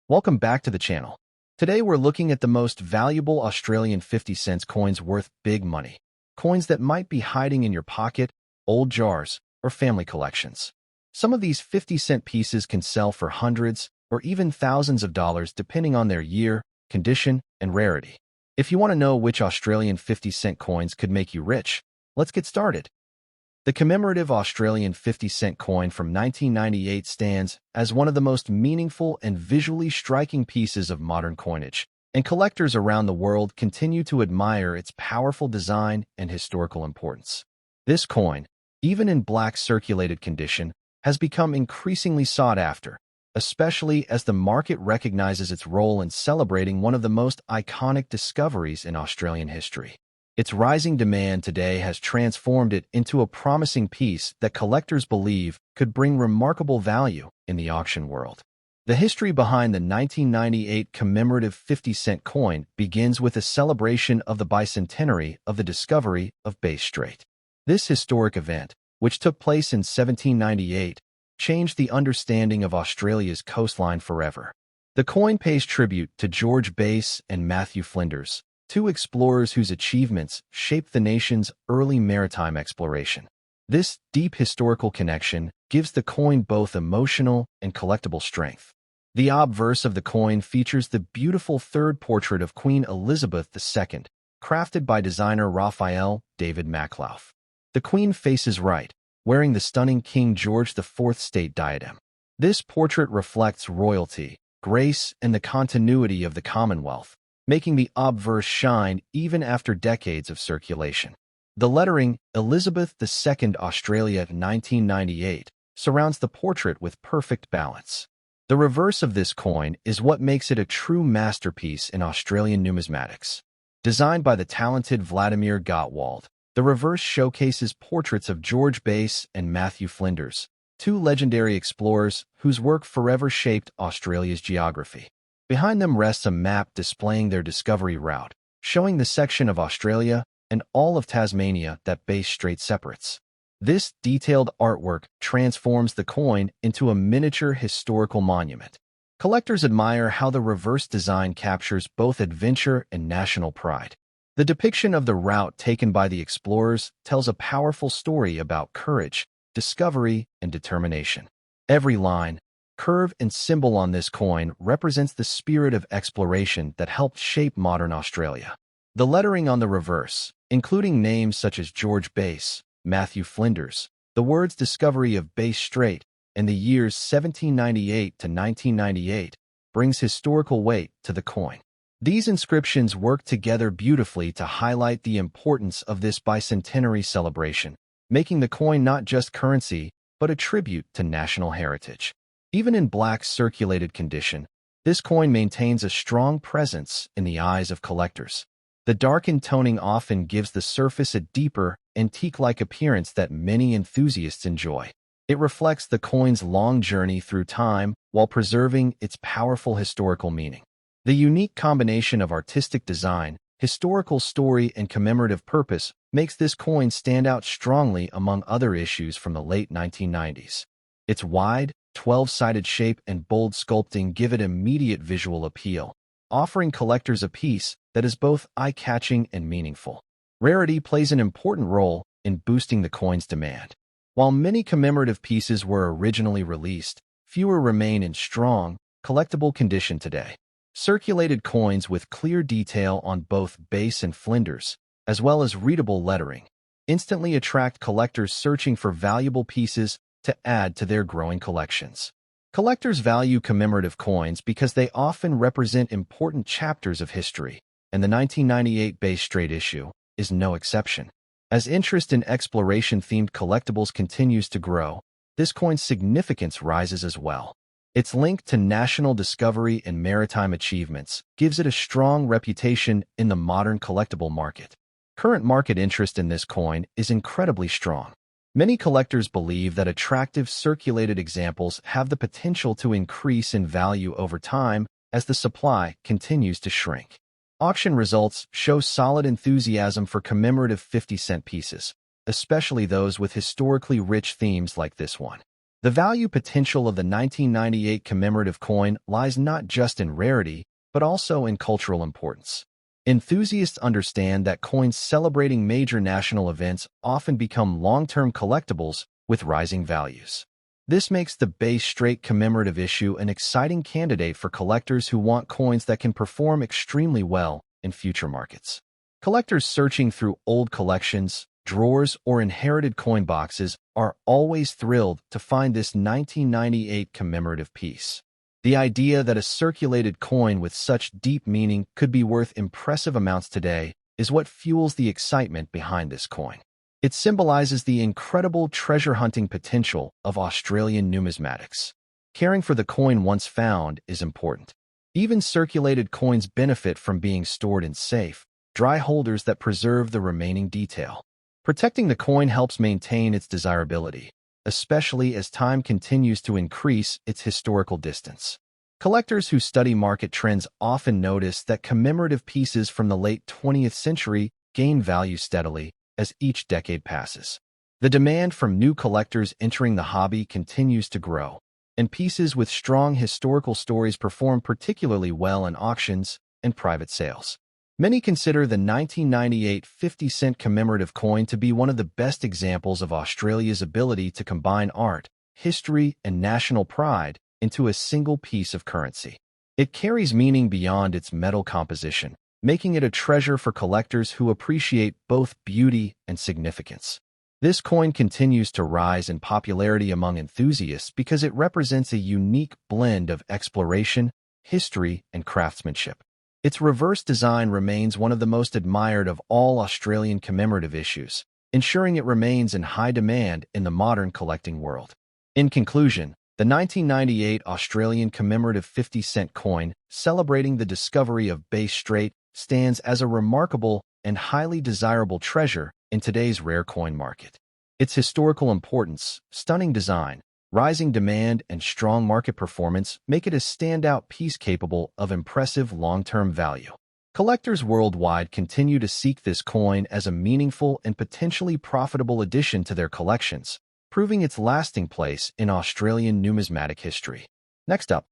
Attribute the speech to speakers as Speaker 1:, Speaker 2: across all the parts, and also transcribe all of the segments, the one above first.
Speaker 1: Welcome back to the channel. Today we're looking at the most valuable Australian 50-cent coins worth big money. Coins that might be hiding in your pocket, old jars, or family collections. Some of these 50-cent pieces can sell for hundreds or even thousands of dollars depending on their year, condition, and rarity. If you want to know which Australian 50-cent coins could make you rich, let's get started. The commemorative Australian 50-cent coin from 1998 stands as one of the most meaningful and visually striking pieces of modern coinage, and collectors around the world continue to admire its powerful design and historical importance. This coin, even in black circulated condition, has become increasingly sought after, especially as the market recognizes its role in celebrating one of the most iconic discoveries in Australian history. Its rising demand today has transformed it into a promising piece that collectors believe could bring remarkable value in the auction world. The history behind the 1998 commemorative 50-cent coin begins with a celebration of the bicentenary of the discovery of Bass Strait. This historic event, which took place in 1798, changed the understanding of Australia's coastline forever. The coin pays tribute to George Bass and Matthew Flinders, two explorers whose achievements shaped the nation's early maritime exploration. This deep historical connection gives the coin both emotional and collectible strength. The obverse of the coin features the beautiful third portrait of Queen Elizabeth II, crafted by designer Raphael David Makhlouf. The Queen faces right, wearing the stunning King George IV state diadem. This portrait reflects royalty, grace, and the continuity of the Commonwealth, making the obverse shine even after decades of circulation. The lettering, Elizabeth II Australia 1998, surrounds the portrait with perfect balance. The reverse of this coin is what makes it a true masterpiece in Australian numismatics. Designed by the talented Vladimir Gottwald, the reverse showcases portraits of George Bass and Matthew Flinders, two legendary explorers whose work forever shaped Australia's geography. Behind them rests a map displaying their discovery route, showing the section of Australia and all of Tasmania that Bass Strait separates. This detailed artwork transforms the coin into a miniature historical monument. Collectors admire how the reverse design captures both adventure and national pride. The depiction of the route taken by the explorers tells a powerful story about courage, discovery, and determination. Every line, curve, and symbol on this coin represents the spirit of exploration that helped shape modern Australia. The lettering on the reverse, including names such as George Bass, Matthew Flinders, the words discovery of Bass Strait, and the years 1798 to 1998, brings historical weight to the coin. These inscriptions work together beautifully to highlight the importance of this bicentenary celebration, making the coin not just currency, but a tribute to national heritage. Even in black circulated condition, this coin maintains a strong presence in the eyes of collectors. The darkened toning often gives the surface a deeper, antique-like appearance that many enthusiasts enjoy. It reflects the coin's long journey through time while preserving its powerful historical meaning. The unique combination of artistic design, historical story, and commemorative purpose makes this coin stand out strongly among other issues from the late 1990s. Its wide, 12-sided shape and bold sculpting give it immediate visual appeal, offering collectors a piece that is both eye-catching and meaningful. Rarity plays an important role in boosting the coin's demand. While many commemorative pieces were originally released, fewer remain in strong, collectible condition today. Circulated coins with clear detail on both Bass and Flinders, as well as readable lettering, instantly attract collectors searching for valuable pieces to add to their growing collections. Collectors value commemorative coins because they often represent important chapters of history, and the 1998 Bass Strait issue is no exception. As interest in exploration-themed collectibles continues to grow, this coin's significance rises as well. Its link to national discovery and maritime achievements gives it a strong reputation in the modern collectible market. Current market interest in this coin is incredibly strong. Many collectors believe that attractive circulated examples have the potential to increase in value over time as the supply continues to shrink. Auction results show solid enthusiasm for commemorative 50-cent pieces, especially those with historically rich themes like this one. The value potential of the 1998 commemorative coin lies not just in rarity, but also in cultural importance. Enthusiasts understand that coins celebrating major national events often become long-term collectibles with rising values. This makes the Bay Strait commemorative issue an exciting candidate for collectors who want coins that can perform extremely well in future markets. Collectors searching through old collections, drawers, or inherited coin boxes are always thrilled to find this 1998 commemorative piece. The idea that a circulated coin with such deep meaning could be worth impressive amounts today is what fuels the excitement behind this coin. It symbolizes the incredible treasure-hunting potential of Australian numismatics. Caring for the coin once found is important. Even circulated coins benefit from being stored in safe, dry holders that preserve the remaining detail. Protecting the coin helps maintain its desirability, especially as time continues to increase its historical distance. Collectors who study market trends often notice that commemorative pieces from the late 20th century gain value steadily as each decade passes. The demand from new collectors entering the hobby continues to grow, and pieces with strong historical stories perform particularly well in auctions and private sales. Many consider the 1998 50-cent commemorative coin to be one of the best examples of Australia's ability to combine art, history, and national pride into a single piece of currency. It carries meaning beyond its metal composition, making it a treasure for collectors who appreciate both beauty and significance. This coin continues to rise in popularity among enthusiasts because it represents a unique blend of exploration, history, and craftsmanship. Its reverse design remains one of the most admired of all Australian commemorative issues, ensuring it remains in high demand in the modern collecting world. In conclusion, the 1998 Australian commemorative 50-cent coin, celebrating the discovery of Bay Strait, stands as a remarkable and highly desirable treasure in today's rare coin market. Its historical importance, stunning design, rising demand, and strong market performance make it a standout piece capable of impressive long-term value. Collectors worldwide continue to seek this coin as a meaningful and potentially profitable addition to their collections, proving its lasting place in Australian numismatic history. Next up,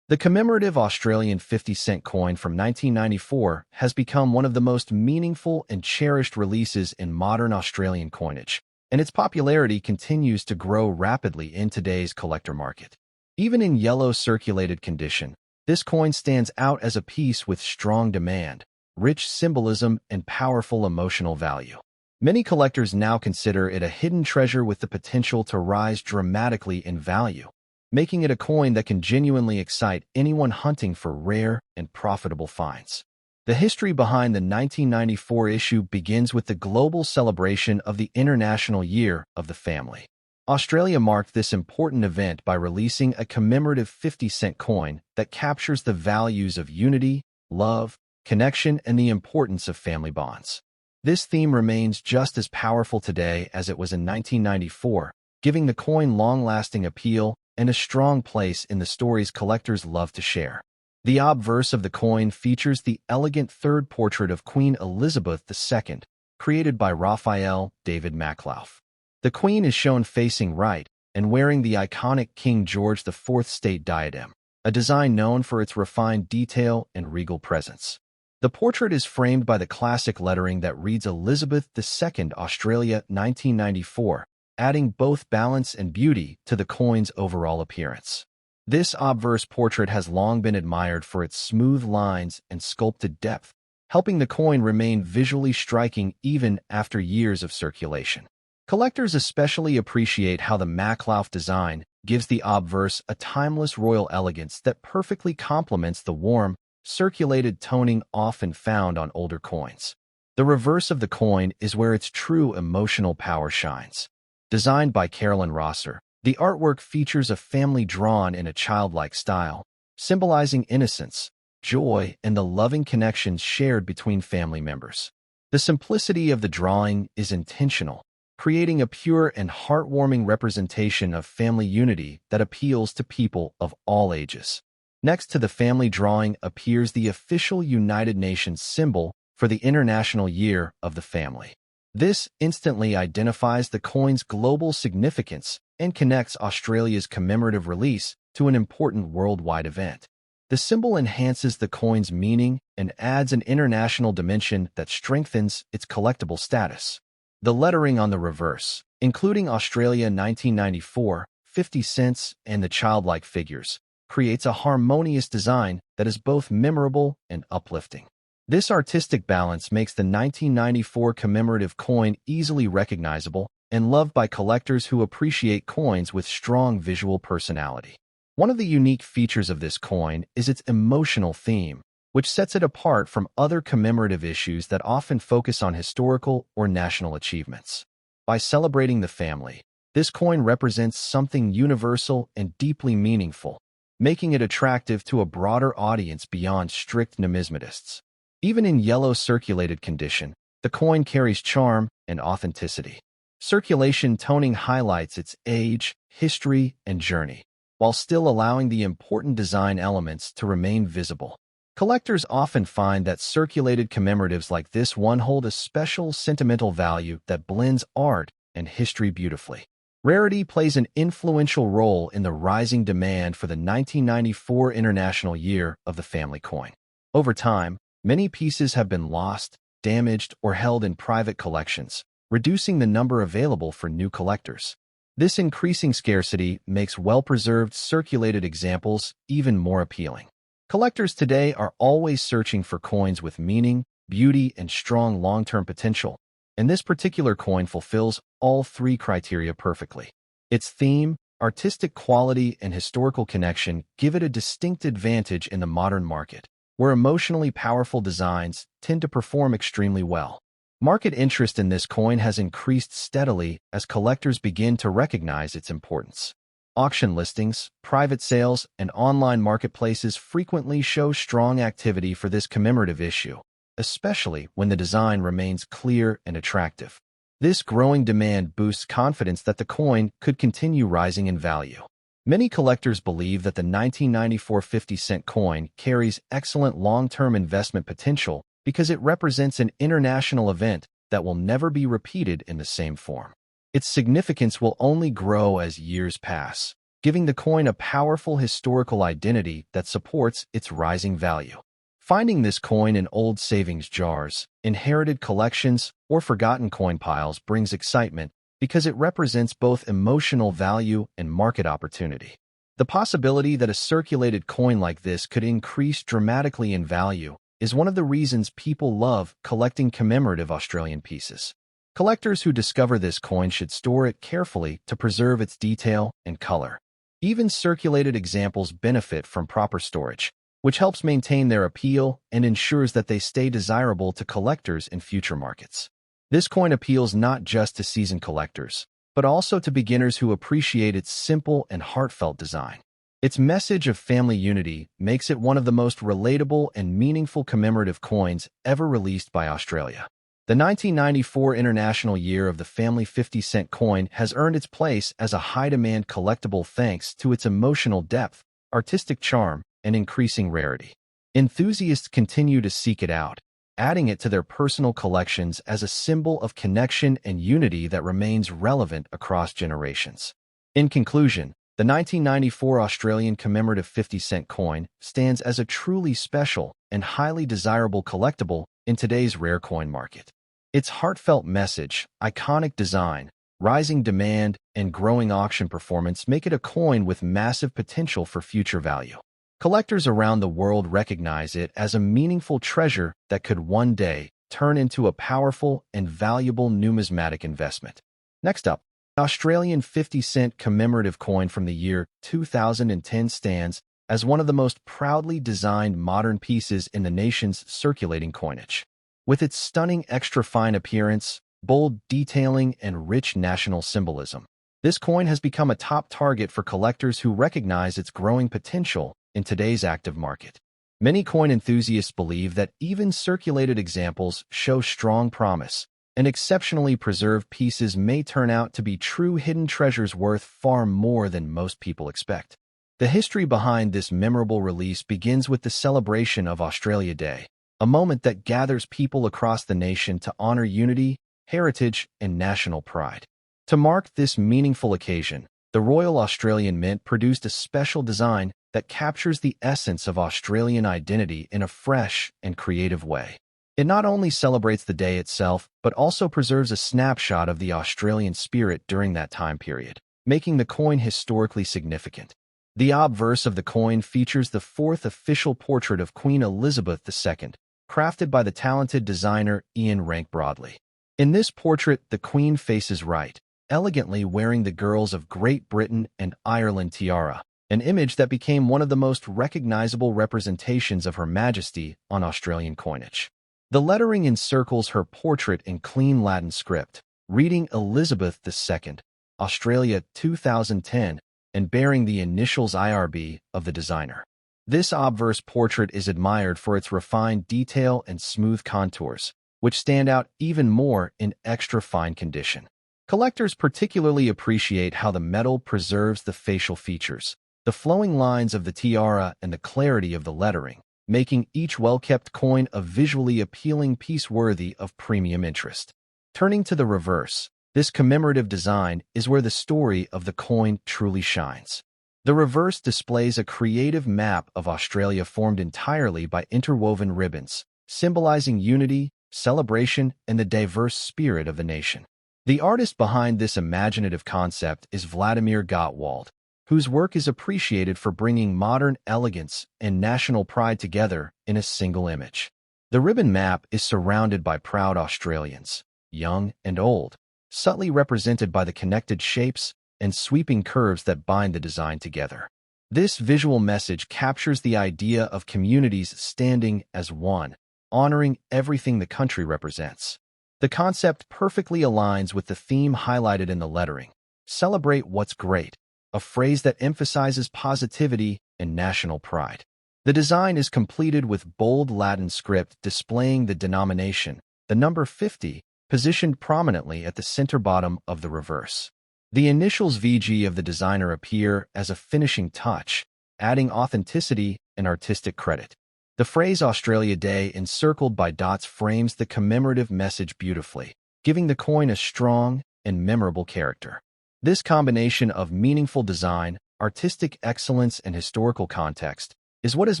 Speaker 1: the commemorative Australian 50-cent coin from 1994 has become one of the most meaningful and cherished releases in modern Australian coinage, and its popularity continues to grow rapidly in today's collector market. Even in yellow circulated condition, this coin stands out as a piece with strong demand, rich symbolism, and powerful emotional value. Many collectors now consider it a hidden treasure with the potential to rise dramatically in value, making it a coin that can genuinely excite anyone hunting for rare and profitable finds. The history behind the 1994 issue begins with the global celebration of the International Year of the Family. Australia marked this important event by releasing a commemorative 50-cent coin that captures the values of unity, love, connection, and the importance of family bonds. This theme remains just as powerful today as it was in 1994, giving the coin long-lasting appeal and a strong place in the stories collectors love to share. The obverse of the coin features the elegant third portrait of Queen Elizabeth II, created by Raphael David Makhlouf. The Queen is shown facing right and wearing the iconic King George IV state diadem, a design known for its refined detail and regal presence. The portrait is framed by the classic lettering that reads Elizabeth II, Australia, 1994, adding both balance and beauty to the coin's overall appearance. This obverse portrait has long been admired for its smooth lines and sculpted depth, helping the coin remain visually striking even after years of circulation. Collectors especially appreciate how the Makhlouf design gives the obverse a timeless royal elegance that perfectly complements the warm, circulated toning often found on older coins. The reverse of the coin is where its true emotional power shines. Designed by Carolyn Rosser, the artwork features a family drawn in a childlike style, symbolizing innocence, joy, and the loving connections shared between family members. The simplicity of the drawing is intentional, creating a pure and heartwarming representation of family unity that appeals to people of all ages. Next to the family drawing appears the official United Nations symbol for the International Year of the Family. This instantly identifies the coin's global significance and connects Australia's commemorative release to an important worldwide event. The symbol enhances the coin's meaning and adds an international dimension that strengthens its collectible status. The lettering on the reverse, including Australia 1994, 50 cents, and the childlike figures, creates a harmonious design that is both memorable and uplifting. This artistic balance makes the 1994 commemorative coin easily recognizable and loved by collectors who appreciate coins with strong visual personality. One of the unique features of this coin is its emotional theme, which sets it apart from other commemorative issues that often focus on historical or national achievements. By celebrating the family, this coin represents something universal and deeply meaningful, making it attractive to a broader audience beyond strict numismatists. Even in yellow circulated condition, the coin carries charm and authenticity. Circulation toning highlights its age, history, and journey, while still allowing the important design elements to remain visible. Collectors often find that circulated commemoratives like this one hold a special sentimental value that blends art and history beautifully. Rarity plays an influential role in the rising demand for the 1994 International Year of the Family coin. Over time, many pieces have been lost, damaged, or held in private collections, reducing the number available for new collectors. This increasing scarcity makes well-preserved circulated examples even more appealing. Collectors today are always searching for coins with meaning, beauty, and strong long-term potential, and this particular coin fulfills all three criteria perfectly. Its theme, artistic quality, and historical connection give it a distinct advantage in the modern market, where emotionally powerful designs tend to perform extremely well. Market interest in this coin has increased steadily as collectors begin to recognize its importance. Auction listings, private sales, and online marketplaces frequently show strong activity for this commemorative issue, especially when the design remains clear and attractive. This growing demand boosts confidence that the coin could continue rising in value. Many collectors believe that the 1994 50-cent coin carries excellent long-term investment potential because it represents an international event that will never be repeated in the same form. Its significance will only grow as years pass, giving the coin a powerful historical identity that supports its rising value. Finding this coin in old savings jars, inherited collections, or forgotten coin piles brings excitement because it represents both emotional value and market opportunity. The possibility that a circulated coin like this could increase dramatically in value is one of the reasons people love collecting commemorative Australian pieces. Collectors who discover this coin should store it carefully to preserve its detail and color. Even circulated examples benefit from proper storage, which helps maintain their appeal and ensures that they stay desirable to collectors in future markets. This coin appeals not just to seasoned collectors, but also to beginners who appreciate its simple and heartfelt design. Its message of family unity makes it one of the most relatable and meaningful commemorative coins ever released by Australia. The 1994 International Year of the Family 50-cent coin has earned its place as a high-demand collectible thanks to its emotional depth, artistic charm, and increasing rarity. Enthusiasts continue to seek it out, adding it to their personal collections as a symbol of connection and unity that remains relevant across generations. In conclusion, the 1994 Australian commemorative 50-cent coin stands as a truly special and highly desirable collectible in today's rare coin market. Its heartfelt message, iconic design, rising demand, and growing auction performance make it a coin with massive potential for future value. Collectors around the world recognize it as a meaningful treasure that could one day turn into a powerful and valuable numismatic investment. Next up, the Australian 50-cent commemorative coin from the year 2010 stands as one of the most proudly designed modern pieces in the nation's circulating coinage. With its stunning extra-fine appearance, bold detailing, and rich national symbolism, this coin has become a top target for collectors who recognize its growing potential in today's active market. Many coin enthusiasts believe that even circulated examples show strong promise, and exceptionally preserved pieces may turn out to be true hidden treasures worth far more than most people expect. The history behind this memorable release begins with the celebration of Australia Day, a moment that gathers people across the nation to honor unity, heritage, and national pride. To mark this meaningful occasion, The Royal Australian Mint produced a special design that captures the essence of Australian identity in a fresh and creative way. It not only celebrates the day itself, but also preserves a snapshot of the Australian spirit during that time period, making the coin historically significant. The obverse of the coin features the fourth official portrait of Queen Elizabeth II, crafted by the talented designer Ian Rank Broadley. In this portrait, the Queen faces right, elegantly wearing the Girls of Great Britain and Ireland tiara, an image that became one of the most recognizable representations of Her Majesty on Australian coinage. The lettering encircles her portrait in clean Latin script, reading Elizabeth II, Australia 2010, and bearing the initials IRB of the designer. This obverse portrait is admired for its refined detail and smooth contours, which stand out even more in extra fine condition. Collectors particularly appreciate how the metal preserves the facial features, the flowing lines of the tiara, and the clarity of the lettering, making each well-kept coin a visually appealing piece worthy of premium interest. Turning to the reverse, this commemorative design is where the story of the coin truly shines. The reverse displays a creative map of Australia formed entirely by interwoven ribbons, symbolizing unity, celebration, and the diverse spirit of the nation. The artist behind this imaginative concept is Vladimir Gottwald, whose work is appreciated for bringing modern elegance and national pride together in a single image. The ribbon map is surrounded by proud Australians, young and old, subtly represented by the connected shapes and sweeping curves that bind the design together. This visual message captures the idea of communities standing as one, honoring everything the country represents. The concept perfectly aligns with the theme highlighted in the lettering: celebrate what's great, a phrase that emphasizes positivity and national pride. The design is completed with bold Latin script displaying the denomination, the number 50, positioned prominently at the center bottom of the reverse. The initials VG of the designer appear as a finishing touch, adding authenticity and artistic credit. The phrase Australia Day encircled by dots frames the commemorative message beautifully, giving the coin a strong and memorable character. This combination of meaningful design, artistic excellence, and historical context is what has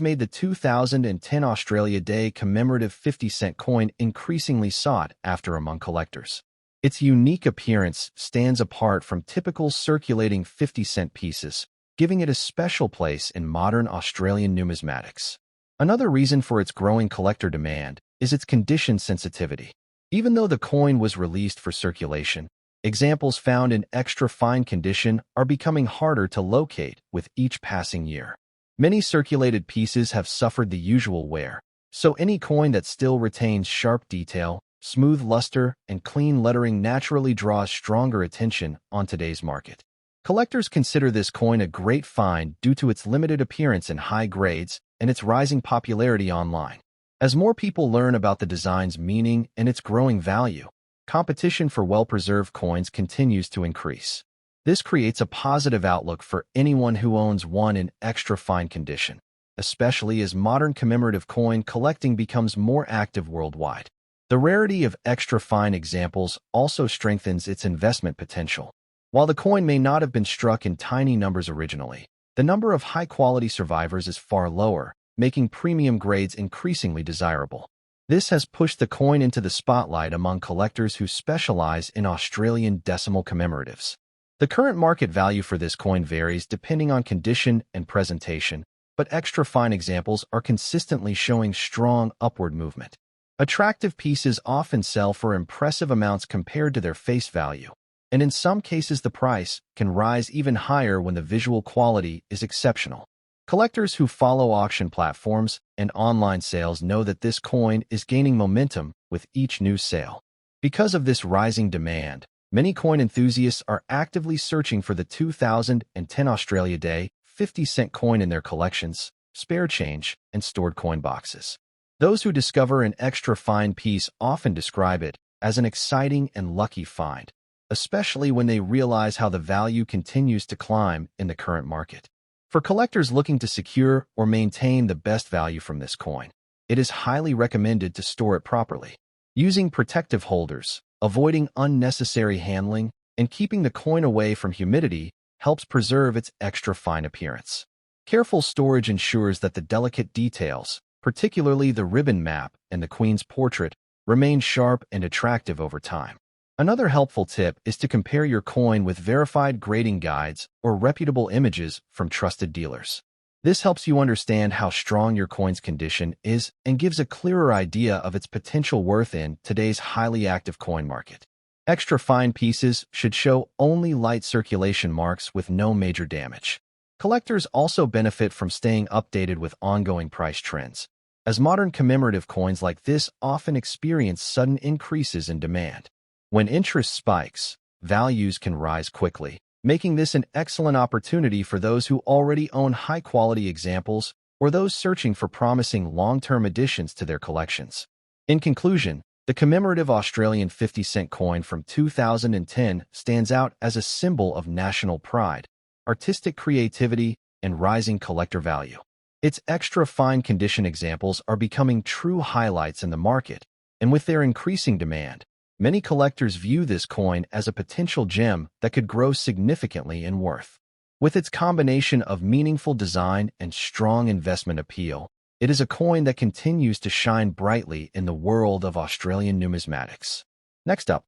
Speaker 1: made the 2010 Australia Day commemorative 50-cent coin increasingly sought after among collectors. Its unique appearance stands apart from typical circulating 50-cent pieces, giving it a special place in modern Australian numismatics. Another reason for its growing collector demand is its condition sensitivity. Even though the coin was released for circulation, examples found in extra fine condition are becoming harder to locate with each passing year. Many circulated pieces have suffered the usual wear, so any coin that still retains sharp detail, smooth luster, and clean lettering naturally draws stronger attention on today's market. Collectors consider this coin a great find due to its limited appearance in high grades and its rising popularity online. As more people learn about the design's meaning and its growing value, competition for well-preserved coins continues to increase. This creates a positive outlook for anyone who owns one in extra fine condition, especially as modern commemorative coin collecting becomes more active worldwide. The rarity of extra fine examples also strengthens its investment potential. While the coin may not have been struck in tiny numbers originally, the number of high-quality survivors is far lower, making premium grades increasingly desirable. This has pushed the coin into the spotlight among collectors who specialize in Australian decimal commemoratives. The current market value for this coin varies depending on condition and presentation, but extra fine examples are consistently showing strong upward movement. Attractive pieces often sell for impressive amounts compared to their face value, and in some cases the price can rise even higher when the visual quality is exceptional. Collectors who follow auction platforms and online sales know that this coin is gaining momentum with each new sale. Because of this rising demand, many coin enthusiasts are actively searching for the 2010 Australia Day 50-cent coin in their collections, spare change, and stored coin boxes. Those who discover an extra fine piece often describe it as an exciting and lucky find, especially when they realize how the value continues to climb in the current market. For collectors looking to secure or maintain the best value from this coin, it is highly recommended to store it properly. Using protective holders, avoiding unnecessary handling, and keeping the coin away from humidity helps preserve its extra fine appearance. Careful storage ensures that the delicate details, particularly the ribbon map and the Queen's portrait, remain sharp and attractive over time. Another helpful tip is to compare your coin with verified grading guides or reputable images from trusted dealers. This helps you understand how strong your coin's condition is and gives a clearer idea of its potential worth in today's highly active coin market. Extra fine pieces should show only light circulation marks with no major damage. Collectors also benefit from staying updated with ongoing price trends, as modern commemorative coins like this often experience sudden increases in demand. When interest spikes, values can rise quickly, making this an excellent opportunity for those who already own high-quality examples or those searching for promising long-term additions to their collections. In conclusion, the commemorative Australian 50-cent coin from 2010 stands out as a symbol of national pride, artistic creativity, and rising collector value. Its extra fine condition examples are becoming true highlights in the market, and with their increasing demand, many collectors view this coin as a potential gem that could grow significantly in worth. With its combination of meaningful design and strong investment appeal, it is a coin that continues to shine brightly in the world of Australian numismatics. Next up,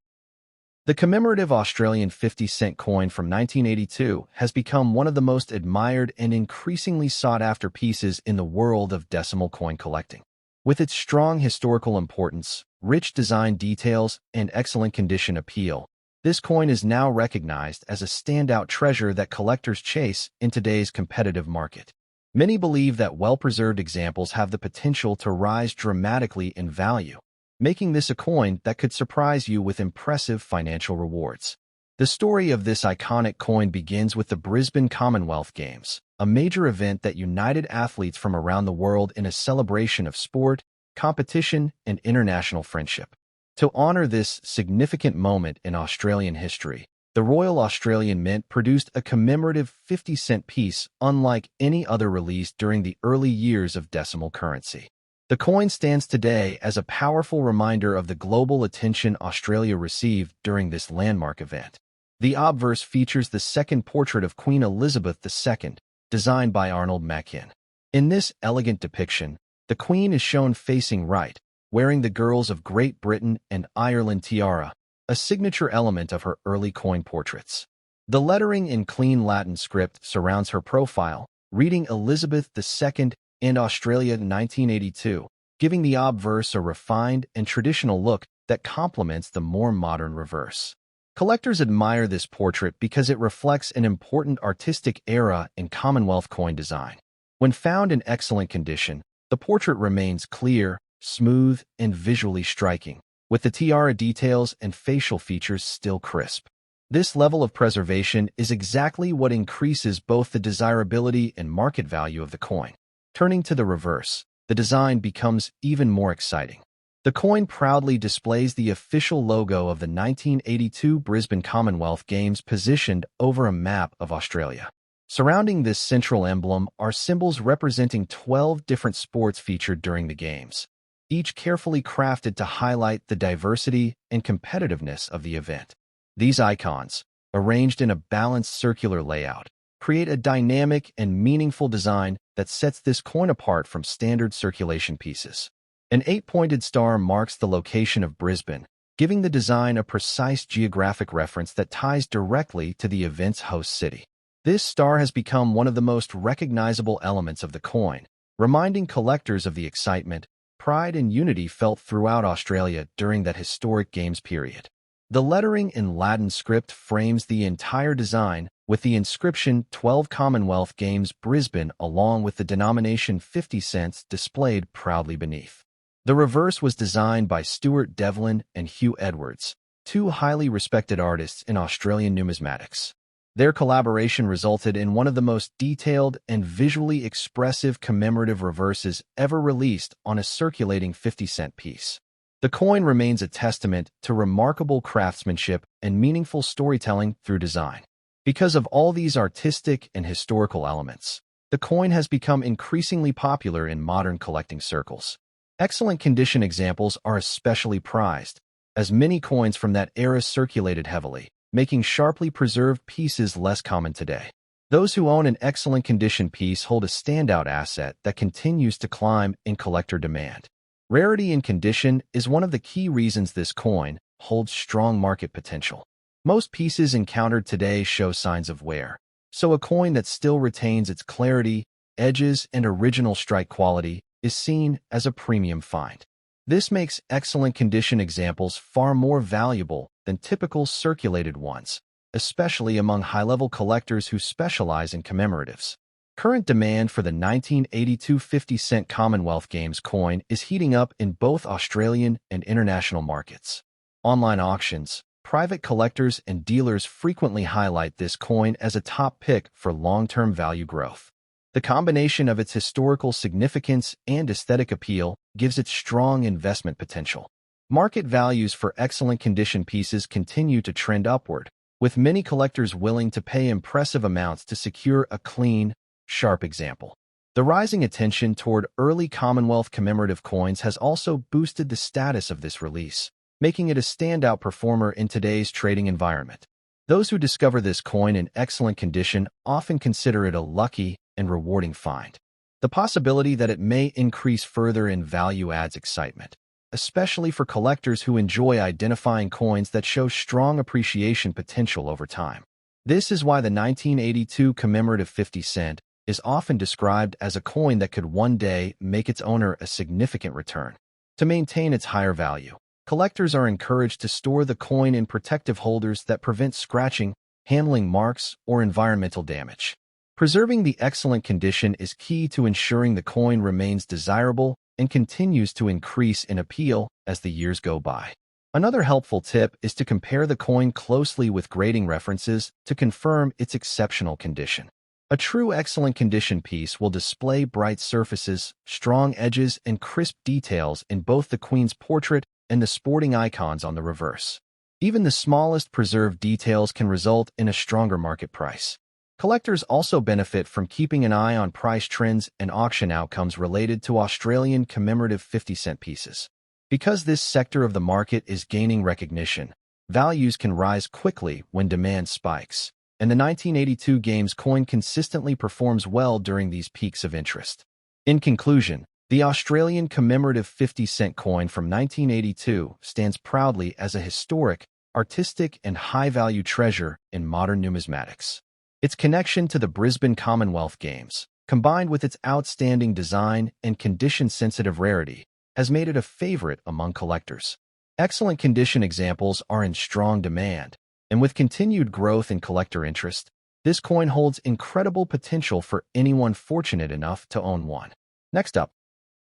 Speaker 1: the commemorative Australian 50-cent coin from 1982 has become one of the most admired and increasingly sought-after pieces in the world of decimal coin collecting. With its strong historical importance, rich design details, and excellent condition appeal, this coin is now recognized as a standout treasure that collectors chase in today's competitive market. Many believe that well-preserved examples have the potential to rise dramatically in value, making this a coin that could surprise you with impressive financial rewards. The story of this iconic coin begins with the Brisbane Commonwealth Games, a major event that united athletes from around the world in a celebration of sport, competition, and international friendship. To honor this significant moment in Australian history, the Royal Australian Mint produced a commemorative 50-cent piece unlike any other released during the early years of decimal currency. The coin stands today as a powerful reminder of the global attention Australia received during this landmark event. The obverse features the second portrait of Queen Elizabeth II, designed by Arnold Machin. In this elegant depiction, the Queen is shown facing right, wearing the Girls of Great Britain and Ireland tiara, a signature element of her early coin portraits. The lettering in clean Latin script surrounds her profile, reading Elizabeth II and Australia 1982, giving the obverse a refined and traditional look that complements the more modern reverse. Collectors admire this portrait because it reflects an important artistic era in Commonwealth coin design. When found in excellent condition, the portrait remains clear, smooth, and visually striking, with the tiara details and facial features still crisp. This level of preservation is exactly what increases both the desirability and market value of the coin. Turning to the reverse, the design becomes even more exciting. The coin proudly displays the official logo of the 1982 Brisbane Commonwealth Games positioned over a map of Australia. Surrounding this central emblem are symbols representing 12 different sports featured during the Games, each carefully crafted to highlight the diversity and competitiveness of the event. These icons, arranged in a balanced circular layout, create a dynamic and meaningful design that sets this coin apart from standard circulation pieces. An 8-pointed star marks the location of Brisbane, giving the design a precise geographic reference that ties directly to the event's host city. This star has become one of the most recognizable elements of the coin, reminding collectors of the excitement, pride, and unity felt throughout Australia during that historic Games period. The lettering in Latin script frames the entire design, with the inscription 12 Commonwealth Games Brisbane along with the denomination 50 cents displayed proudly beneath. The reverse was designed by Stuart Devlin and Hugh Edwards, two highly respected artists in Australian numismatics. Their collaboration resulted in one of the most detailed and visually expressive commemorative reverses ever released on a circulating 50-cent piece. The coin remains a testament to remarkable craftsmanship and meaningful storytelling through design. Because of all these artistic and historical elements, the coin has become increasingly popular in modern collecting circles. Excellent condition examples are especially prized, as many coins from that era circulated heavily, making sharply preserved pieces less common today. Those who own an excellent condition piece hold a standout asset that continues to climb in collector demand. Rarity and condition is one of the key reasons this coin holds strong market potential. Most pieces encountered today show signs of wear, so a coin that still retains its clarity, edges, and original strike quality is seen as a premium find. This makes excellent condition examples far more valuable than typical circulated ones, especially among high-level collectors who specialize in commemoratives. Current demand for the 1982 50-cent Commonwealth Games coin is heating up in both Australian and international markets. Online auctions, private collectors, and dealers frequently highlight this coin as a top pick for long-term value growth. The combination of its historical significance and aesthetic appeal gives it strong investment potential. Market values for excellent condition pieces continue to trend upward, with many collectors willing to pay impressive amounts to secure a clean, sharp example. The rising attention toward early Commonwealth commemorative coins has also boosted the status of this release, making it a standout performer in today's trading environment. Those who discover this coin in excellent condition often consider it a lucky and rewarding find. The possibility that it may increase further in value adds excitement, especially for collectors who enjoy identifying coins that show strong appreciation potential over time. This is why the 1982 commemorative 50 cent is often described as a coin that could one day make its owner a significant return. To maintain its higher value, collectors are encouraged to store the coin in protective holders that prevent scratching, handling marks, or environmental damage. Preserving the excellent condition is key to ensuring the coin remains desirable and continues to increase in appeal as the years go by. Another helpful tip is to compare the coin closely with grading references to confirm its exceptional condition. A true excellent condition piece will display bright surfaces, strong edges, and crisp details in both the Queen's portrait and the sporting icons on the reverse. Even the smallest preserved details can result in a stronger market price. Collectors also benefit from keeping an eye on price trends and auction outcomes related to Australian commemorative 50-cent pieces. Because this sector of the market is gaining recognition, values can rise quickly when demand spikes, and the 1982 Games coin consistently performs well during these peaks of interest. In conclusion, the Australian commemorative 50-cent coin from 1982 stands proudly as a historic, artistic, and high-value treasure in modern numismatics. Its connection to the Brisbane Commonwealth Games, combined with its outstanding design and condition-sensitive rarity, has made it a favorite among collectors. Excellent condition examples are in strong demand, and with continued growth in collector interest, this coin holds incredible potential for anyone fortunate enough to own one. Next up,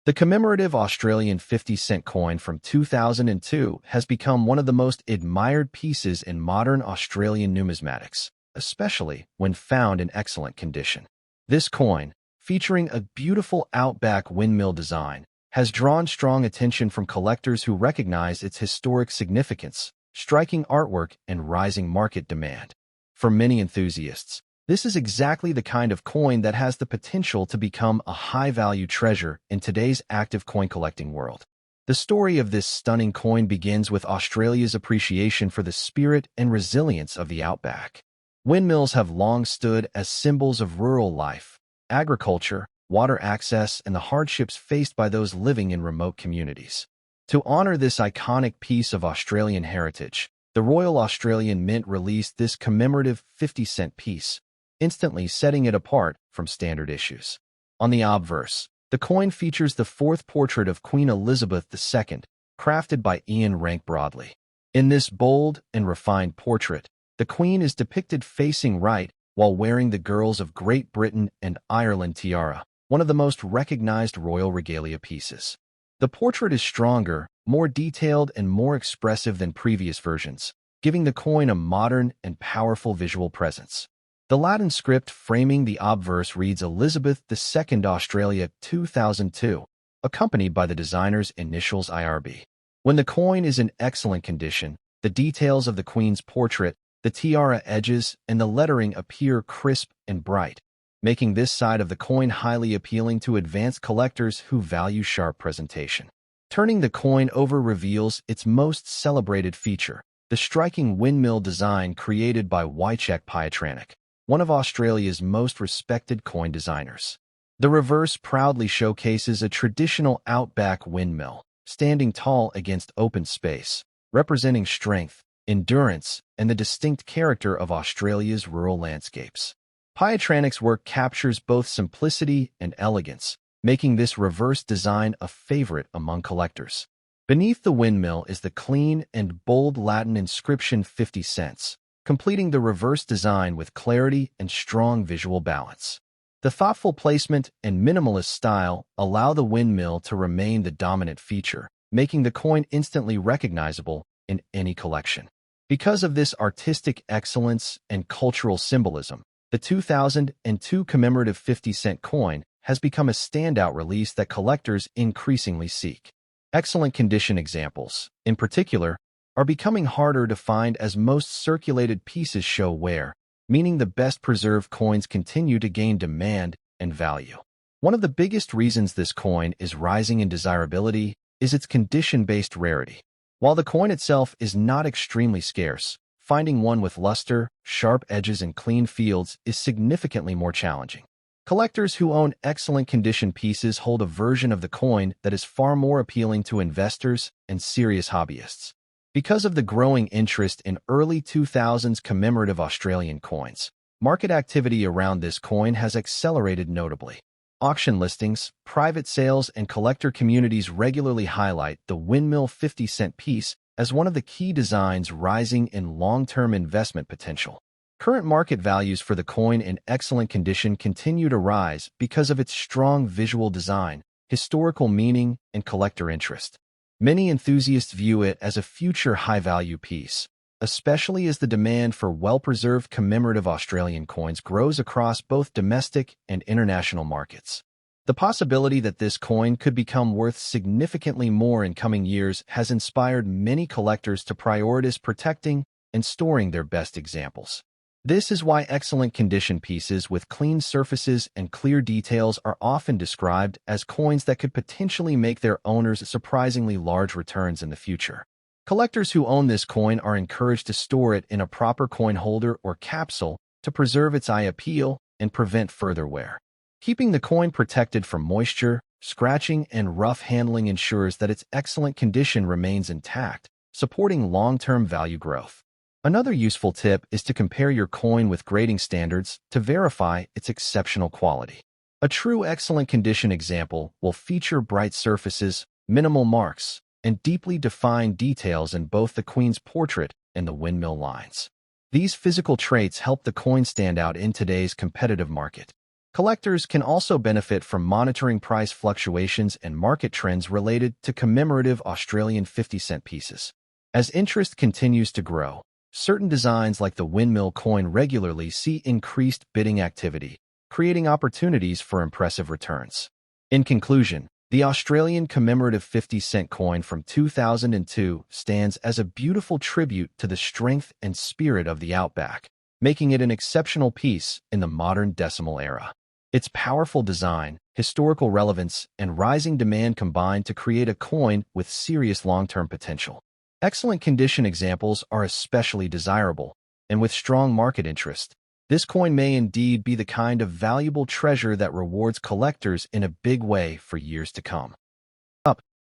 Speaker 1: the commemorative Australian 50-cent coin from 2002 has become one of the most admired pieces in modern Australian numismatics, especially when found in excellent condition. This coin, featuring a beautiful outback windmill design, has drawn strong attention from collectors who recognize its historic significance, striking artwork, and rising market demand. For many enthusiasts, this is exactly the kind of coin that has the potential to become a high-value treasure in today's active coin collecting world. The story of this stunning coin begins with Australia's appreciation for the spirit and resilience of the outback. Windmills have long stood as symbols of rural life, agriculture, water access, and the hardships faced by those living in remote communities. To honor this iconic piece of Australian heritage, the Royal Australian Mint released this commemorative 50-cent piece, instantly setting it apart from standard issues. On the obverse, the coin features the fourth portrait of Queen Elizabeth II, crafted by Ian Rank Broadley. In this bold and refined portrait, the Queen is depicted facing right while wearing the Girls of Great Britain and Ireland tiara, one of the most recognized royal regalia pieces. The portrait is stronger, more detailed, and more expressive than previous versions, giving the coin a modern and powerful visual presence. The Latin script framing the obverse reads Elizabeth II Australia 2002, accompanied by the designer's initials IRB. When the coin is in excellent condition, the details of the Queen's portrait, the tiara edges, and the lettering appear crisp and bright, making this side of the coin highly appealing to advanced collectors who value sharp presentation. Turning the coin over reveals its most celebrated feature, the striking windmill design created by Wojciech Pietranic, one of Australia's most respected coin designers. The reverse proudly showcases a traditional outback windmill, standing tall against open space, representing strength, endurance, and the distinct character of Australia's rural landscapes. Pietranic's work captures both simplicity and elegance, making this reverse design a favorite among collectors. Beneath the windmill is the clean and bold Latin inscription 50 cents, completing the reverse design with clarity and strong visual balance. The thoughtful placement and minimalist style allow the windmill to remain the dominant feature, making the coin instantly recognizable in any collection. Because of this artistic excellence and cultural symbolism, the 2002 commemorative 50-cent coin has become a standout release that collectors increasingly seek. Excellent condition examples, in particular, are becoming harder to find as most circulated pieces show wear, meaning the best-preserved coins continue to gain demand and value. One of the biggest reasons this coin is rising in desirability is its condition-based rarity. While the coin itself is not extremely scarce, finding one with luster, sharp edges, and clean fields is significantly more challenging. Collectors who own excellent condition pieces hold a version of the coin that is far more appealing to investors and serious hobbyists. Because of the growing interest in early 2000s commemorative Australian coins, market activity around this coin has accelerated notably. Auction listings, private sales, and collector communities regularly highlight the windmill 50-cent piece as one of the key designs rising in long-term investment potential. Current market values for the coin in excellent condition continue to rise because of its strong visual design, historical meaning, and collector interest. Many enthusiasts view it as a future high-value piece, especially as the demand for well-preserved commemorative Australian coins grows across both domestic and international markets. The possibility that this coin could become worth significantly more in coming years has inspired many collectors to prioritize protecting and storing their best examples. This is why excellent condition pieces with clean surfaces and clear details are often described as coins that could potentially make their owners surprisingly large returns in the future. Collectors who own this coin are encouraged to store it in a proper coin holder or capsule to preserve its eye appeal and prevent further wear. Keeping the coin protected from moisture, scratching, and rough handling ensures that its excellent condition remains intact, supporting long-term value growth. Another useful tip is to compare your coin with grading standards to verify its exceptional quality. A true excellent condition example will feature bright surfaces, minimal marks, and deeply defined details in both the Queen's portrait and the windmill lines. These physical traits help the coin stand out in today's competitive market. Collectors can also benefit from monitoring price fluctuations and market trends related to commemorative Australian 50-cent pieces. As interest continues to grow, certain designs like the windmill coin regularly see increased bidding activity, creating opportunities for impressive returns. In conclusion, the Australian commemorative 50-cent coin from 2002 stands as a beautiful tribute to the strength and spirit of the Outback, making it an exceptional piece in the modern decimal era. Its powerful design, historical relevance, and rising demand combine to create a coin with serious long-term potential. Excellent condition examples are especially desirable, and with strong market interest, this coin may indeed be the kind of valuable treasure that rewards collectors in a big way for years to come.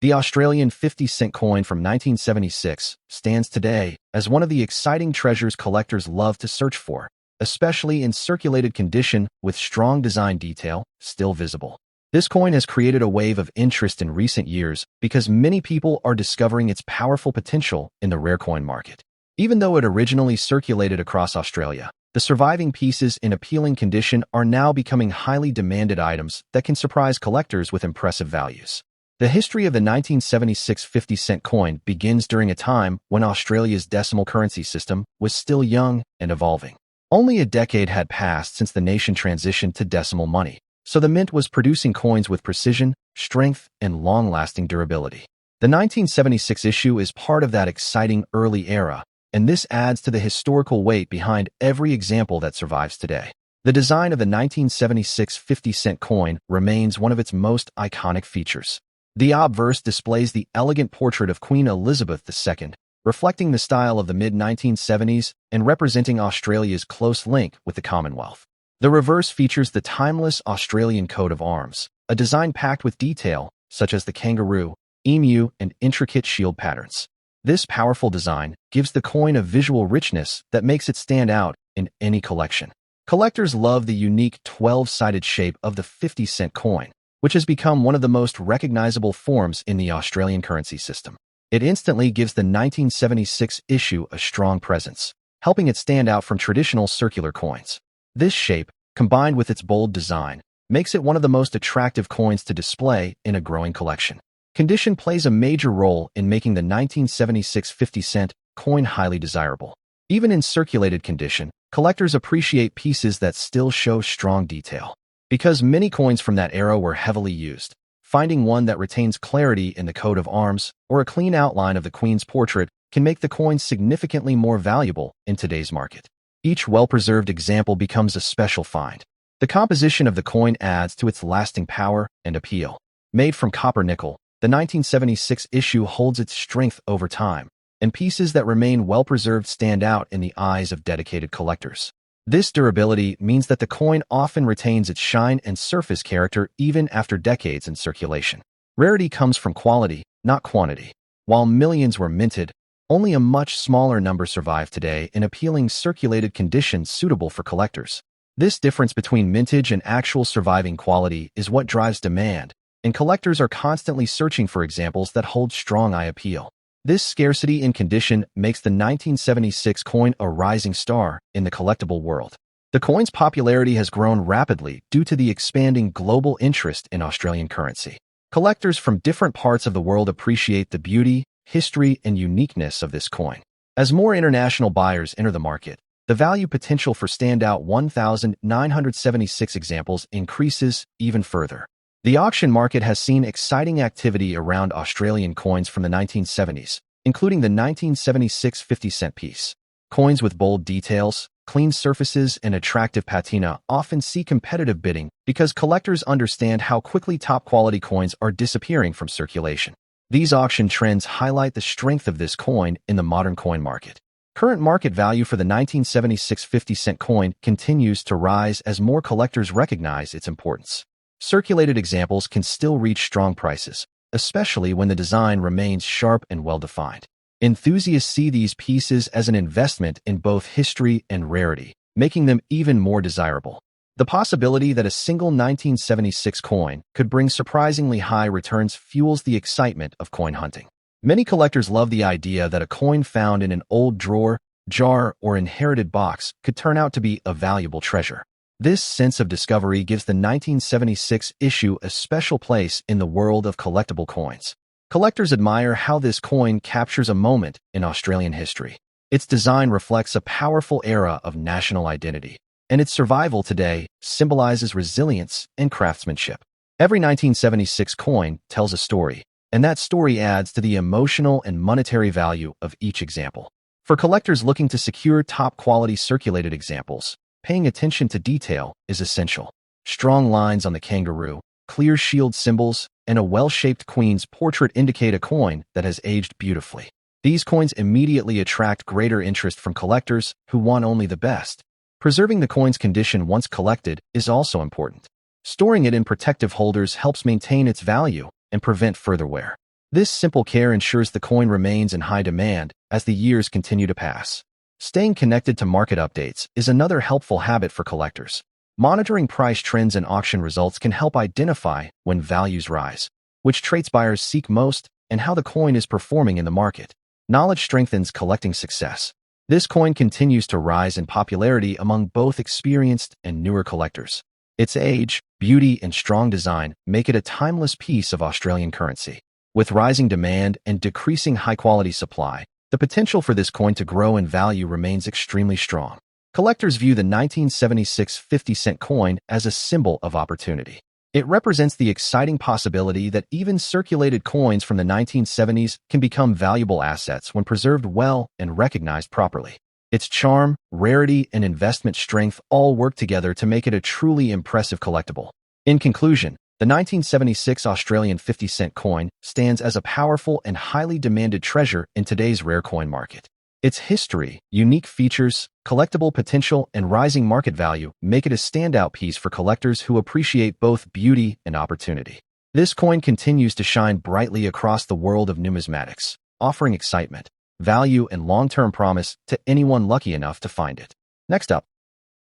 Speaker 1: The Australian 50-cent coin from 1976 stands today as one of the exciting treasures collectors love to search for, especially in circulated condition with strong design detail still visible. This coin has created a wave of interest in recent years because many people are discovering its powerful potential in the rare coin market. Even though it originally circulated across Australia, the surviving pieces in appealing condition are now becoming highly demanded items that can surprise collectors with impressive values. The history of the 1976 50-cent coin begins during a time when Australia's decimal currency system was still young and evolving. Only a decade had passed since the nation transitioned to decimal money, so the mint was producing coins with precision, strength, and long-lasting durability. The 1976 issue is part of that exciting early era, and this adds to the historical weight behind every example that survives today. The design of the 1976 50-cent coin remains one of its most iconic features. The obverse displays the elegant portrait of Queen Elizabeth II, reflecting the style of the mid-1970s and representing Australia's close link with the Commonwealth. The reverse features the timeless Australian coat of arms, a design packed with detail, such as the kangaroo, emu, and intricate shield patterns. This powerful design gives the coin a visual richness that makes it stand out in any collection. Collectors love the unique 12-sided shape of the 50-cent coin, which has become one of the most recognizable forms in the Australian currency system. It instantly gives the 1976 issue a strong presence, helping it stand out from traditional circular coins. This shape, combined with its bold design, makes it one of the most attractive coins to display in a growing collection. Condition plays a major role in making the 1976 50-cent coin highly desirable. Even in circulated condition, collectors appreciate pieces that still show strong detail. Because many coins from that era were heavily used, finding one that retains clarity in the coat of arms or a clean outline of the Queen's portrait can make the coin significantly more valuable in today's market. Each well-preserved example becomes a special find. The composition of the coin adds to its lasting power and appeal. Made from copper nickel, the 1976 issue holds its strength over time, and pieces that remain well-preserved stand out in the eyes of dedicated collectors. This durability means that the coin often retains its shine and surface character even after decades in circulation. Rarity comes from quality, not quantity. While millions were minted, only a much smaller number survive today in appealing circulated conditions suitable for collectors. This difference between mintage and actual surviving quality is what drives demand, and collectors are constantly searching for examples that hold strong eye appeal. This scarcity in condition makes the 1976 coin a rising star in the collectible world. The coin's popularity has grown rapidly due to the expanding global interest in Australian currency. Collectors from different parts of the world appreciate the beauty, history, and uniqueness of this coin. As more international buyers enter the market, the value potential for standout 1,976 examples increases even further. The auction market has seen exciting activity around Australian coins from the 1970s, including the 1976 50-cent piece. Coins with bold details, clean surfaces, and attractive patina often see competitive bidding because collectors understand how quickly top-quality coins are disappearing from circulation. These auction trends highlight the strength of this coin in the modern coin market. Current market value for the 1976 50-cent coin continues to rise as more collectors recognize its importance. Circulated examples can still reach strong prices, especially when the design remains sharp and well-defined. Enthusiasts see these pieces as an investment in both history and rarity, making them even more desirable. The possibility that a single 1976 coin could bring surprisingly high returns fuels the excitement of coin hunting. Many collectors love the idea that a coin found in an old drawer, jar, or inherited box could turn out to be a valuable treasure. This sense of discovery gives the 1976 issue a special place in the world of collectible coins. Collectors admire how this coin captures a moment in Australian history. Its design reflects a powerful era of national identity, and its survival today symbolizes resilience and craftsmanship. Every 1976 coin tells a story, and that story adds to the emotional and monetary value of each example. For collectors looking to secure top-quality circulated examples, paying attention to detail is essential. Strong lines on the kangaroo, clear shield symbols, and a well-shaped queen's portrait indicate a coin that has aged beautifully. These coins immediately attract greater interest from collectors who want only the best. Preserving the coin's condition once collected is also important. Storing it in protective holders helps maintain its value and prevent further wear. This simple care ensures the coin remains in high demand as the years continue to pass. Staying connected to market updates is another helpful habit for collectors. Monitoring price trends and auction results can help identify when values rise, which traits buyers seek most, and how the coin is performing in the market. Knowledge strengthens collecting success. This coin continues to rise in popularity among both experienced and newer collectors. Its age, beauty, and strong design make it a timeless piece of Australian currency. With rising demand and decreasing high-quality supply, the potential for this coin to grow in value remains extremely strong. Collectors view the 1976 50-cent coin as a symbol of opportunity. It represents the exciting possibility that even circulated coins from the 1970s can become valuable assets when preserved well and recognized properly. Its charm, rarity, and investment strength all work together to make it a truly impressive collectible. In conclusion, The 1976 Australian 50-cent coin stands as a powerful and highly demanded treasure in today's rare coin market. Its history, unique features, collectible potential, and rising market value make it a standout piece for collectors who appreciate both beauty and opportunity. This coin continues to shine brightly across the world of numismatics, offering excitement, value, and long-term promise to anyone lucky enough to find it. Next up,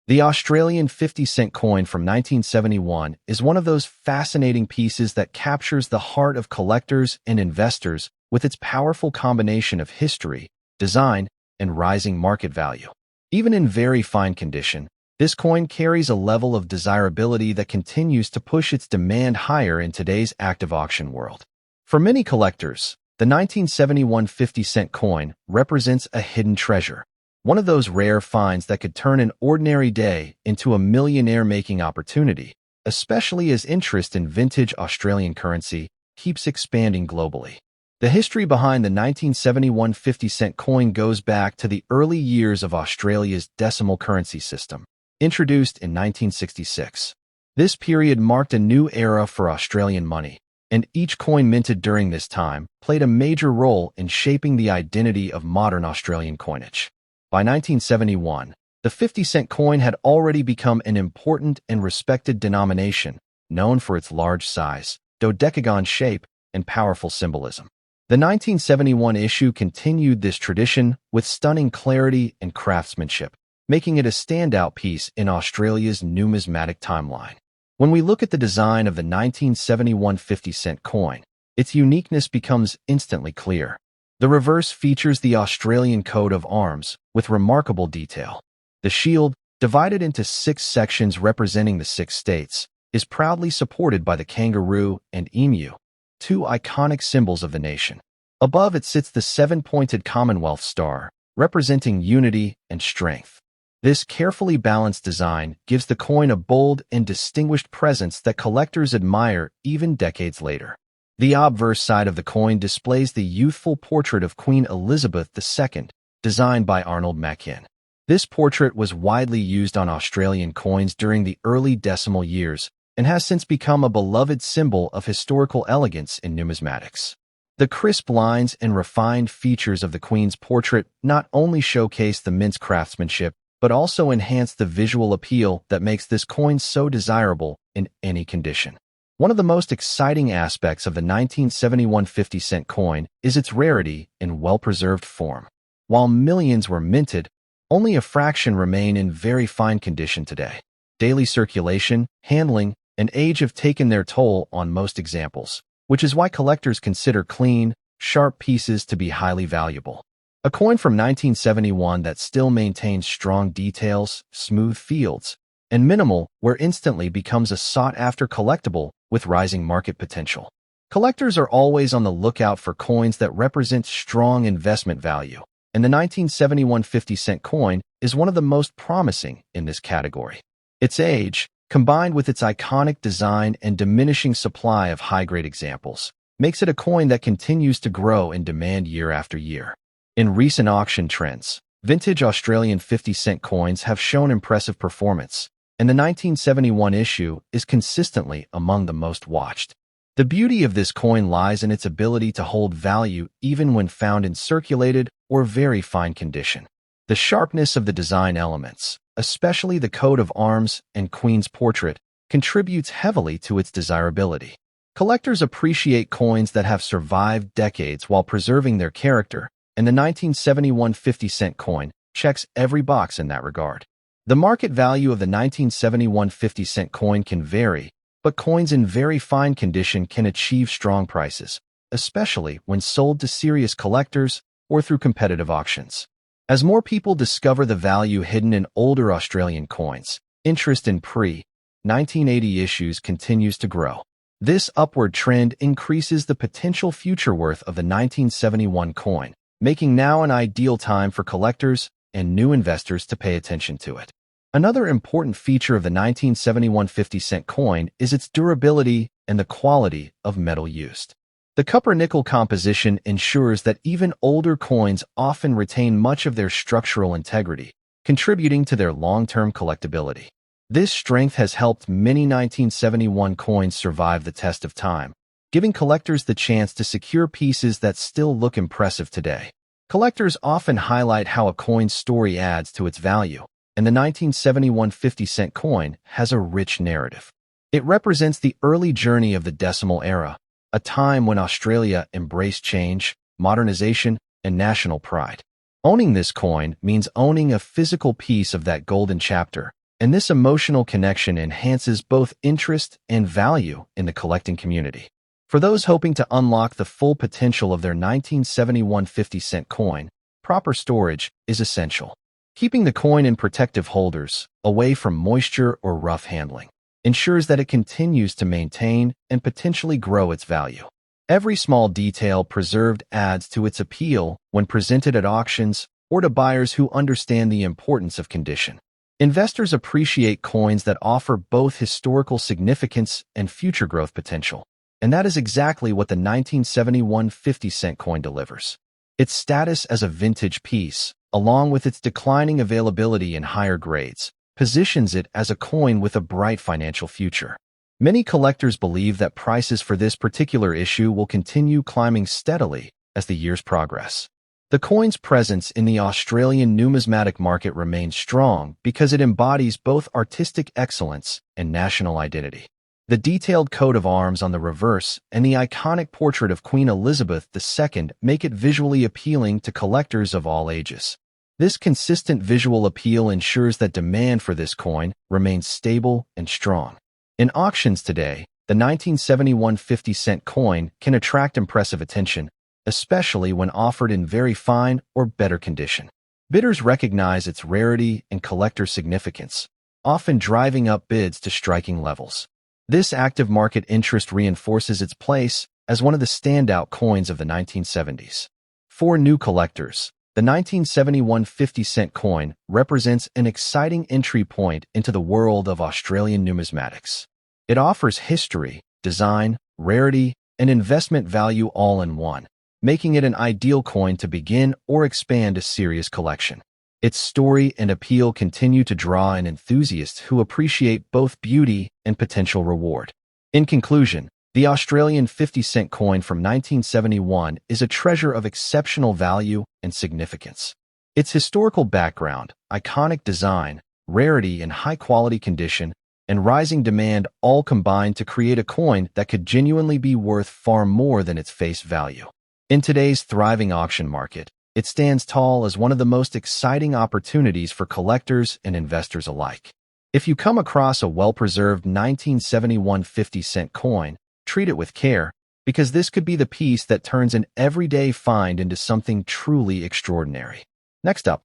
Speaker 1: the Australian 50-cent coin from 1971 is one of those fascinating pieces that captures the heart of collectors and investors with its powerful combination of history, design, and rising market value. Even in very fine condition, this coin carries a level of desirability that continues to push its demand higher in today's active auction world. For many collectors, the 1971 50-cent coin represents a hidden treasure, one of those rare finds that could turn an ordinary day into a millionaire-making opportunity, especially as interest in vintage Australian currency keeps expanding globally. The history behind the 1971 50-cent coin goes back to the early years of Australia's decimal currency system, introduced in 1966. This period marked a new era for Australian money, and each coin minted during this time played a major role in shaping the identity of modern Australian coinage. By 1971, the 50-cent coin had already become an important and respected denomination, known for its large size, dodecagon shape, and powerful symbolism. The 1971 issue continued this tradition with stunning clarity and craftsmanship, making it a standout piece in Australia's numismatic timeline. When we look at the design of the 1971 50-cent coin, its uniqueness becomes instantly clear. The reverse features the Australian coat of arms with remarkable detail. The shield, divided into 6 sections representing the 6 states, is proudly supported by the kangaroo and emu, 2 iconic symbols of the nation. Above it sits the 7-pointed Commonwealth star, representing unity and strength. This carefully balanced design gives the coin a bold and distinguished presence that collectors admire even decades later. The obverse side of the coin displays the youthful portrait of Queen Elizabeth II, designed by Arnold Machin. This portrait was widely used on Australian coins during the early decimal years and has since become a beloved symbol of historical elegance in numismatics. The crisp lines and refined features of the Queen's portrait not only showcase the mint's craftsmanship, but also enhance the visual appeal that makes this coin so desirable in any condition. One of the most exciting aspects of the 1971 50-cent coin is its rarity and well-preserved form. While millions were minted, only a fraction remain in very fine condition today. Daily circulation, handling, and age have taken their toll on most examples, which is why collectors consider clean, sharp pieces to be highly valuable. A coin from 1971 that still maintains strong details, smooth fields, and minimal wear instantly becomes a sought-after collectible with rising market potential. Collectors are always on the lookout for coins that represent strong investment value, and the 1971 50-cent coin is one of the most promising in this category. Its age, combined with its iconic design and diminishing supply of high-grade examples, makes it a coin that continues to grow in demand year after year. In recent auction trends, vintage Australian 50-cent coins have shown impressive performance, and the 1971 issue is consistently among the most watched. The beauty of this coin lies in its ability to hold value even when found in circulated or very fine condition. The sharpness of the design elements, especially the coat of arms and Queen's portrait, contributes heavily to its desirability. Collectors appreciate coins that have survived decades while preserving their character, and the 1971 50-cent coin checks every box in that regard. The market value of the 1971 50-cent coin can vary, but coins in very fine condition can achieve strong prices, especially when sold to serious collectors or through competitive auctions. As more people discover the value hidden in older Australian coins, interest in pre-1980 issues continues to grow. This upward trend increases the potential future worth of the 1971 coin, making now an ideal time for collectors and new investors to pay attention to it. Another important feature of the 1971 50-cent coin is its durability and the quality of metal used. The copper-nickel composition ensures that even older coins often retain much of their structural integrity, contributing to their long-term collectability. This strength has helped many 1971 coins survive the test of time, giving collectors the chance to secure pieces that still look impressive today. Collectors often highlight how a coin's story adds to its value, and the 1971 50-cent coin has a rich narrative. It represents the early journey of the decimal era, a time when Australia embraced change, modernization, and national pride. Owning this coin means owning a physical piece of that golden chapter, and this emotional connection enhances both interest and value in the collecting community. For those hoping to unlock the full potential of their 1971 50-cent coin, proper storage is essential. Keeping the coin in protective holders, away from moisture or rough handling, ensures that it continues to maintain and potentially grow its value. Every small detail preserved adds to its appeal when presented at auctions or to buyers who understand the importance of condition. Investors appreciate coins that offer both historical significance and future growth potential, and that is exactly what the 1971 50-cent coin delivers. Its status as a vintage piece, along with its declining availability in higher grades, positions it as a coin with a bright financial future. Many collectors believe that prices for this particular issue will continue climbing steadily as the years progress. The coin's presence in the Australian numismatic market remains strong because it embodies both artistic excellence and national identity. The detailed coat of arms on the reverse and the iconic portrait of Queen Elizabeth II make it visually appealing to collectors of all ages. This consistent visual appeal ensures that demand for this coin remains stable and strong. In auctions today, the 1971 50-cent coin can attract impressive attention, especially when offered in very fine or better condition. Bidders recognize its rarity and collector significance, often driving up bids to striking levels. This active market interest reinforces its place as one of the standout coins of the 1970s. For new collectors, the 1971 50-cent coin represents an exciting entry point into the world of Australian numismatics. It offers history, design, rarity, and investment value all in one, making it an ideal coin to begin or expand a serious collection. Its story and appeal continue to draw in enthusiasts who appreciate both beauty and potential reward. In conclusion, the Australian 50-cent coin from 1971 is a treasure of exceptional value and significance. Its historical background, iconic design, rarity and high-quality condition, and rising demand all combine to create a coin that could genuinely be worth far more than its face value. In today's thriving auction market, it stands tall as one of the most exciting opportunities for collectors and investors alike. If you come across a well-preserved 1971 50-cent coin, treat it with care, because this could be the piece that turns an everyday find into something truly extraordinary. Next up,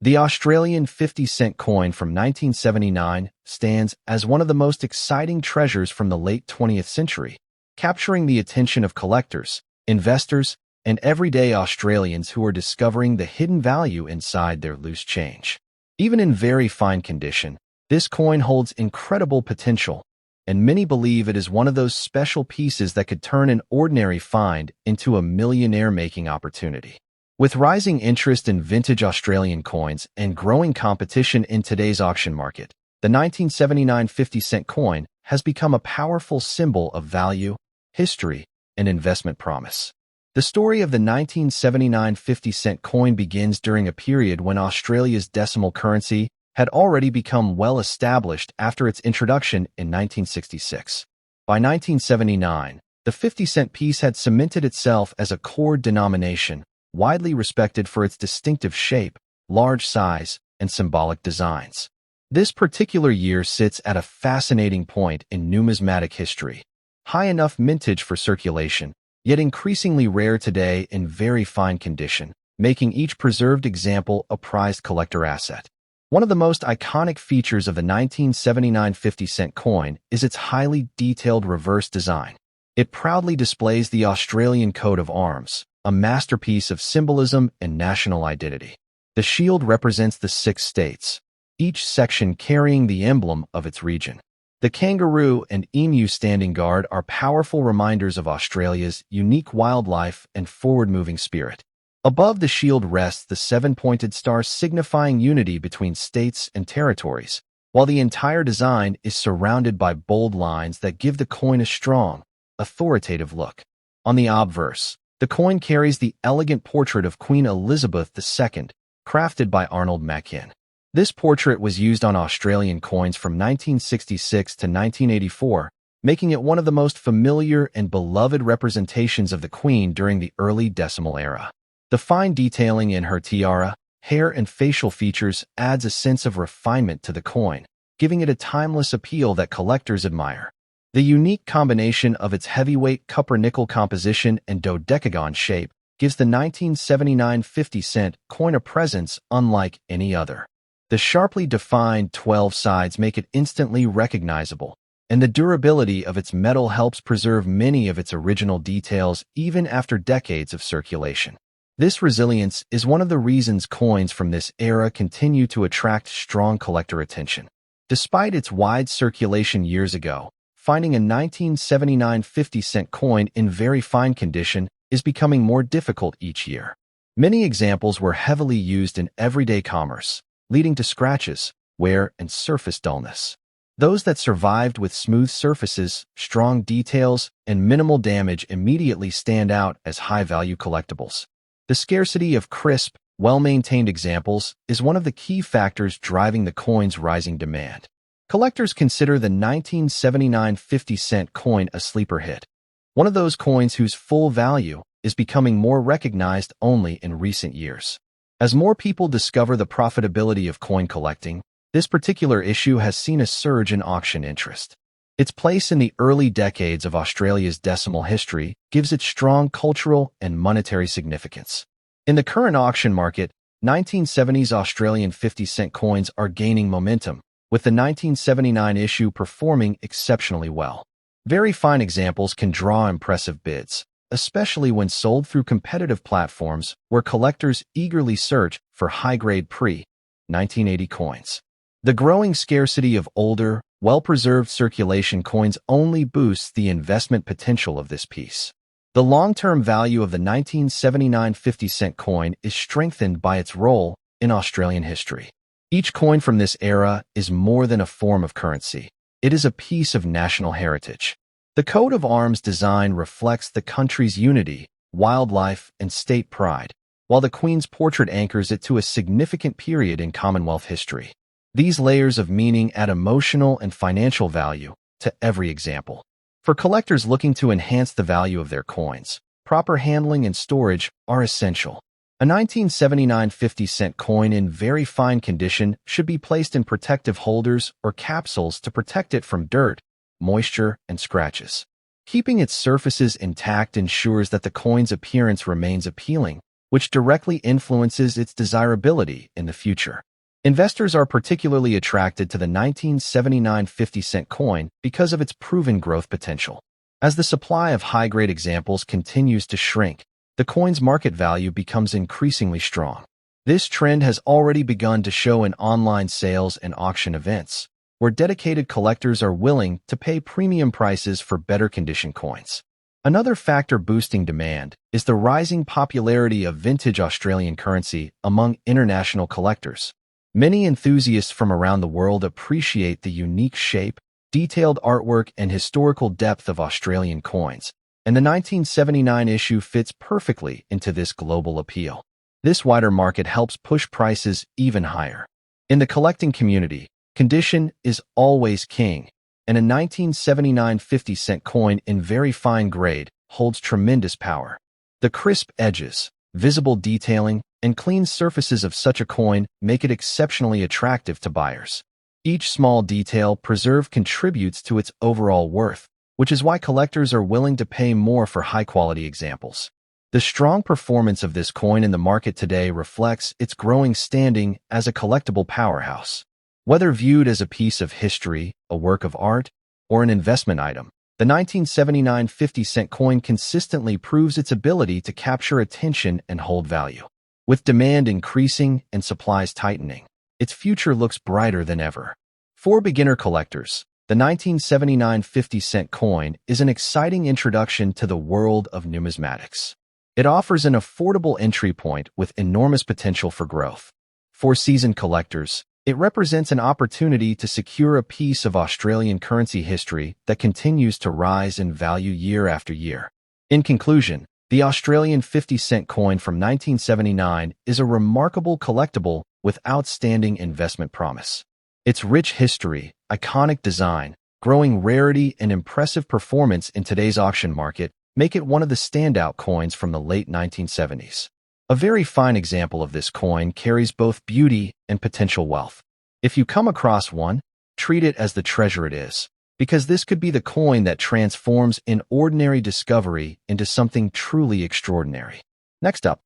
Speaker 1: the Australian 50-cent coin from 1979 stands as one of the most exciting treasures from the late 20th century, capturing the attention of collectors, investors, and everyday Australians who are discovering the hidden value inside their loose change. Even in very fine condition, this coin holds incredible potential, and many believe it is one of those special pieces that could turn an ordinary find into a millionaire-making opportunity. With rising interest in vintage Australian coins and growing competition in today's auction market, the 1979 50-cent coin has become a powerful symbol of value, history, and investment promise. The story of the 1979 50-cent coin begins during a period when Australia's decimal currency had already become well established after its introduction in 1966. By 1979, the 50-cent piece had cemented itself as a core denomination, widely respected for its distinctive shape, large size, and symbolic designs. This particular year sits at a fascinating point in numismatic history, high enough mintage for circulation, yet increasingly rare today in very fine condition, making each preserved example a prized collector asset. One of the most iconic features of the 1979 50-cent coin is its highly detailed reverse design. It proudly displays the Australian coat of arms, a masterpiece of symbolism and national identity. The shield represents the 6 states, each section carrying the emblem of its region. The kangaroo and emu standing guard are powerful reminders of Australia's unique wildlife and forward-moving spirit. Above the shield rests the 7-pointed star signifying unity between states and territories, while the entire design is surrounded by bold lines that give the coin a strong, authoritative look. On the obverse, the coin carries the elegant portrait of Queen Elizabeth II, crafted by Arnold Machin. This portrait was used on Australian coins from 1966 to 1984, making it one of the most familiar and beloved representations of the Queen during the early decimal era. The fine detailing in her tiara, hair, and facial features adds a sense of refinement to the coin, giving it a timeless appeal that collectors admire. The unique combination of its heavyweight copper-nickel composition and dodecagon shape gives the 1979 50-cent coin a presence unlike any other. The sharply defined 12 sides make it instantly recognizable, and the durability of its metal helps preserve many of its original details even after decades of circulation. This resilience is one of the reasons coins from this era continue to attract strong collector attention. Despite its wide circulation years ago, finding a 1979 50-cent coin in very fine condition is becoming more difficult each year. Many examples were heavily used in everyday commerce, leading to scratches, wear, and surface dullness. Those that survived with smooth surfaces, strong details, and minimal damage immediately stand out as high-value collectibles. The scarcity of crisp, well-maintained examples is one of the key factors driving the coin's rising demand. Collectors consider the 1979 50-cent coin a sleeper hit, one of those coins whose full value is becoming more recognized only in recent years. As more people discover the profitability of coin collecting, this particular issue has seen a surge in auction interest. Its place in the early decades of Australia's decimal history gives it strong cultural and monetary significance. In the current auction market, 1970s Australian 50-cent coins are gaining momentum, with the 1979 issue performing exceptionally well. Very fine examples can draw impressive bids, especially when sold through competitive platforms where collectors eagerly search for high-grade pre-1980 coins. The growing scarcity of older, well-preserved circulation coins only boosts the investment potential of this piece. The long-term value of the 1979 50-cent coin is strengthened by its role in Australian history. Each coin from this era is more than a form of currency. It is a piece of national heritage. The coat of arms design reflects the country's unity, wildlife, and state pride, while the Queen's portrait anchors it to a significant period in Commonwealth history. These layers of meaning add emotional and financial value to every example. For collectors looking to enhance the value of their coins, proper handling and storage are essential. A 1979 50-cent coin in very fine condition should be placed in protective holders or capsules to protect it from dirt, moisture, and scratches. Keeping its surfaces intact ensures that the coin's appearance remains appealing, which directly influences its desirability in the future. Investors are particularly attracted to the 1979 50-cent coin because of its proven growth potential. As the supply of high-grade examples continues to shrink, the coin's market value becomes increasingly strong. This trend has already begun to show in online sales and auction events, where dedicated collectors are willing to pay premium prices for better condition coins. Another factor boosting demand is the rising popularity of vintage Australian currency among international collectors. Many enthusiasts from around the world appreciate the unique shape, detailed artwork, and historical depth of Australian coins, and the 1979 issue fits perfectly into this global appeal. This wider market helps push prices even higher. In the collecting community, condition is always king, and a 1979 50-cent coin in very fine grade holds tremendous power. The crisp edges, visible detailing, and clean surfaces of such a coin make it exceptionally attractive to buyers. Each small detail preserved contributes to its overall worth, which is why collectors are willing to pay more for high-quality examples. The strong performance of this coin in the market today reflects its growing standing as a collectible powerhouse. Whether viewed as a piece of history, a work of art, or an investment item, the 1979 50-cent coin consistently proves its ability to capture attention and hold value. With demand increasing and supplies tightening, its future looks brighter than ever. For beginner collectors, the 1979 50-cent coin is an exciting introduction to the world of numismatics. It offers an affordable entry point with enormous potential for growth. For seasoned collectors, It represents an opportunity to secure a piece of Australian currency history that continues to rise in value year after year. In conclusion, the Australian 50-cent coin from 1979 is a remarkable collectible with outstanding investment promise. Its rich history, iconic design, growing rarity, and impressive performance in today's auction market make it one of the standout coins from the late 1970s. A very fine example of this coin carries both beauty and potential wealth. If you come across one, treat it as the treasure it is, because this could be the coin that transforms an ordinary discovery into something truly extraordinary. Next up,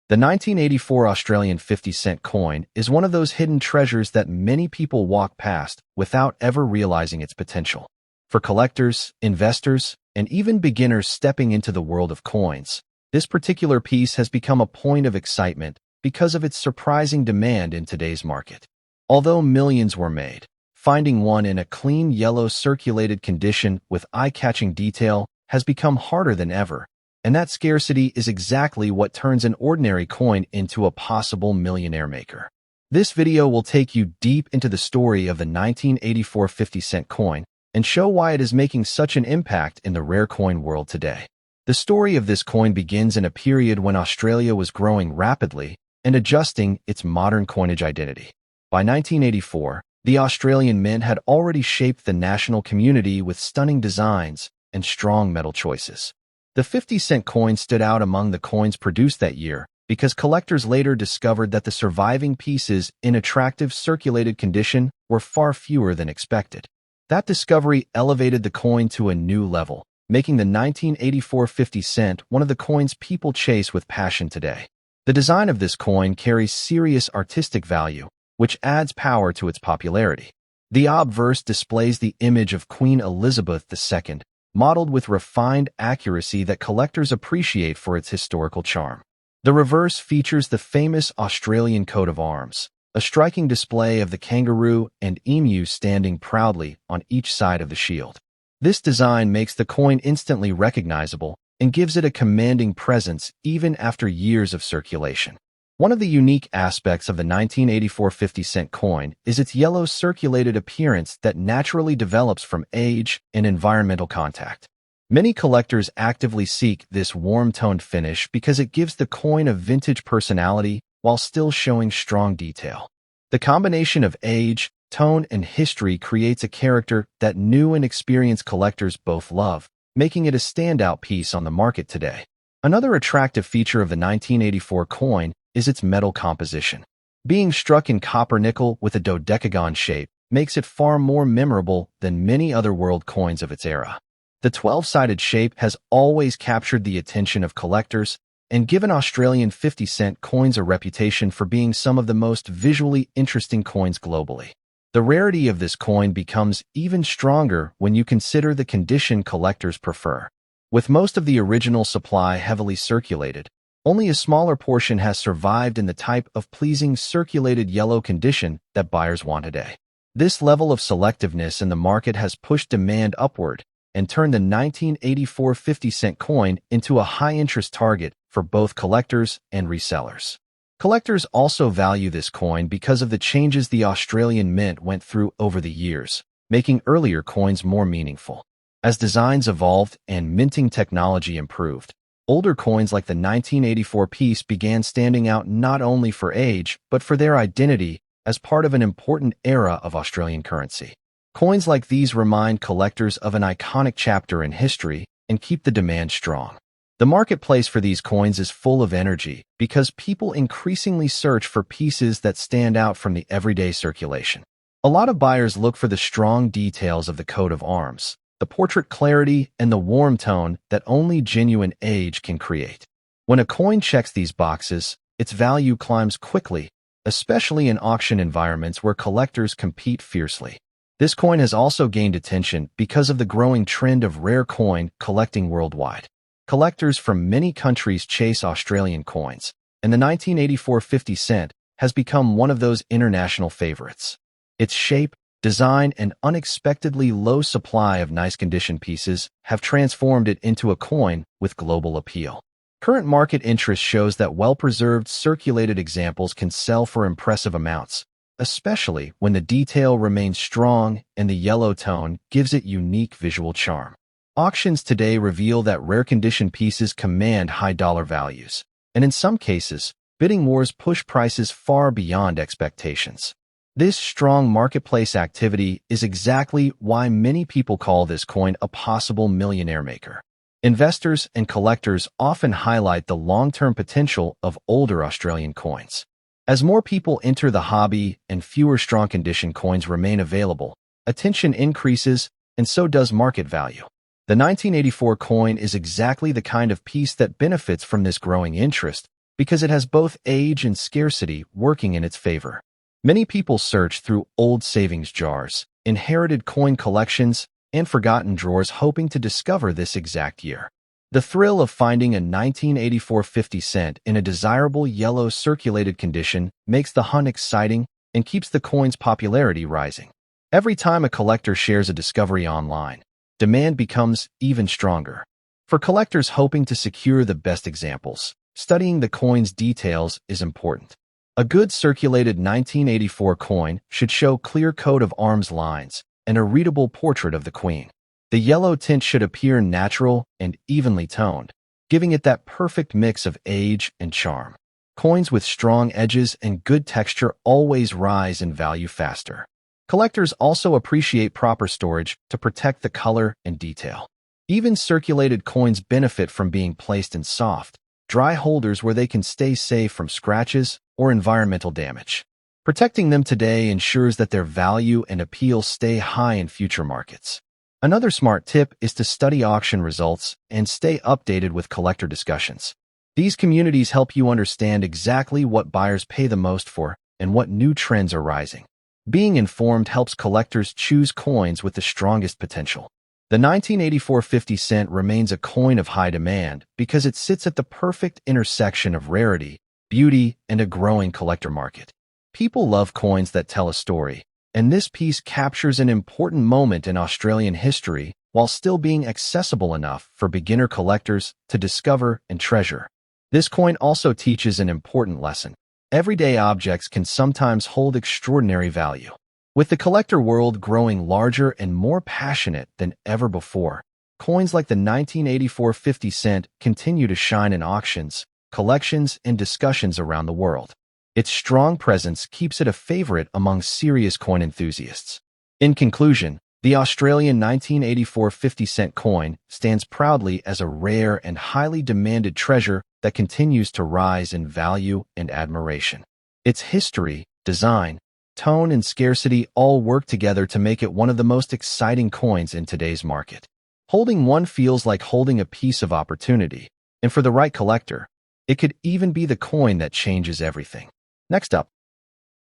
Speaker 1: the 1984 Australian 50-cent coin is one of those hidden treasures that many people walk past without ever realizing its potential. For collectors, investors, and even beginners stepping into the world of coins, this particular piece has become a point of excitement because of its surprising demand in today's market. Although millions were made, finding one in a clean yellow circulated condition with eye-catching detail has become harder than ever, and that scarcity is exactly what turns an ordinary coin into a possible millionaire maker. This video will take you deep into the story of the 1984 50-cent coin and show why it is making such an impact in the rare coin world today. The story of this coin begins in a period when Australia was growing rapidly and adjusting its modern coinage identity. By 1984, the Australian Mint had already shaped the national community with stunning designs and strong metal choices. The 50-cent coin stood out among the coins produced that year because collectors later discovered that the surviving pieces in attractive circulated condition were far fewer than expected. That discovery elevated the coin to a new level, making the 1984 50 cent one of the coins people chase with passion today. The design of this coin carries serious artistic value, which adds power to its popularity. The obverse displays the image of Queen Elizabeth II, modeled with refined accuracy that collectors appreciate for its historical charm. The reverse features the famous Australian coat of arms, a striking display of the kangaroo and emu standing proudly on each side of the shield. This design makes the coin instantly recognizable and gives it a commanding presence even after years of circulation. One of the unique aspects of the 1984 50-cent coin is its yellow circulated appearance that naturally develops from age and environmental contact. Many collectors actively seek this warm-toned finish because it gives the coin a vintage personality while still showing strong detail. The combination of age, tone, and history creates a character that new and experienced collectors both love, making it a standout piece on the market today. Another attractive feature of the 1984 coin is its metal composition. Being struck in copper-nickel with a dodecagon shape makes it far more memorable than many other world coins of its era. The 12-sided shape has always captured the attention of collectors and given Australian 50-cent coins a reputation for being some of the most visually interesting coins globally. The rarity of this coin becomes even stronger when you consider the condition collectors prefer. With most of the original supply heavily circulated, only a smaller portion has survived in the type of pleasing circulated yellow condition that buyers want today. This level of selectiveness in the market has pushed demand upward and turned the 1984 50-cent coin into a high-interest target for both collectors and resellers. Collectors also value this coin because of the changes the Australian Mint went through over the years, making earlier coins more meaningful. As designs evolved and minting technology improved, older coins like the 1984 piece began standing out not only for age, but for their identity as part of an important era of Australian currency. Coins like these remind collectors of an iconic chapter in history and keep the demand strong. The marketplace for these coins is full of energy because people increasingly search for pieces that stand out from the everyday circulation. A lot of buyers look for the strong details of the coat of arms, the portrait clarity, and the warm tone that only genuine age can create. When a coin checks these boxes, its value climbs quickly, especially in auction environments where collectors compete fiercely. This coin has also gained attention because of the growing trend of rare coin collecting worldwide. Collectors from many countries chase Australian coins, and the 1984 50 cent has become one of those international favorites. Its shape, design, and unexpectedly low supply of nice condition pieces have transformed it into a coin with global appeal. Current market interest shows that well-preserved circulated examples can sell for impressive amounts, especially when the detail remains strong and the yellow tone gives it unique visual charm. Auctions today reveal that rare-condition pieces command high dollar values, and in some cases, bidding wars push prices far beyond expectations. This strong marketplace activity is exactly why many people call this coin a possible millionaire maker. Investors and collectors often highlight the long-term potential of older Australian coins. As more people enter the hobby and fewer strong-condition coins remain available, attention increases, and so does market value. The 1984 coin is exactly the kind of piece that benefits from this growing interest because it has both age and scarcity working in its favor. Many people search through old savings jars, inherited coin collections, and forgotten drawers hoping to discover this exact year. The thrill of finding a 1984 50 cent in a desirable yellow circulated condition makes the hunt exciting and keeps the coin's popularity rising. Every time a collector shares a discovery online, demand becomes even stronger. For collectors hoping to secure the best examples, studying the coin's details is important. A good circulated 1984 coin should show clear coat of arms lines and a readable portrait of the Queen. The yellow tint should appear natural and evenly toned, giving it that perfect mix of age and charm. Coins with strong edges and good texture always rise in value faster. Collectors also appreciate proper storage to protect the color and detail. Even circulated coins benefit from being placed in soft, dry holders where they can stay safe from scratches or environmental damage. Protecting them today ensures that their value and appeal stay high in future markets. Another smart tip is to study auction results and stay updated with collector discussions. These communities help you understand exactly what buyers pay the most for and what new trends are rising. Being informed helps collectors choose coins with the strongest potential. The 1984 50 cent remains a coin of high demand because it sits at the perfect intersection of rarity, beauty, and a growing collector market. People love coins that tell a story, and this piece captures an important moment in Australian history while still being accessible enough for beginner collectors to discover and treasure. This coin also teaches an important lesson. Everyday objects can sometimes hold extraordinary value. With the collector world growing larger and more passionate than ever before, coins like the 1984 50 cent continue to shine in auctions, collections, and discussions around the world. Its strong presence keeps it a favorite among serious coin enthusiasts. In conclusion, the Australian 1984 50 cent coin stands proudly as a rare and highly demanded treasure that continues to rise in value and admiration. Its history, design, tone, and scarcity all work together to make it one of the most exciting coins in today's market. Holding one feels like holding a piece of opportunity, and for the right collector, it could even be the coin that changes everything. Next up,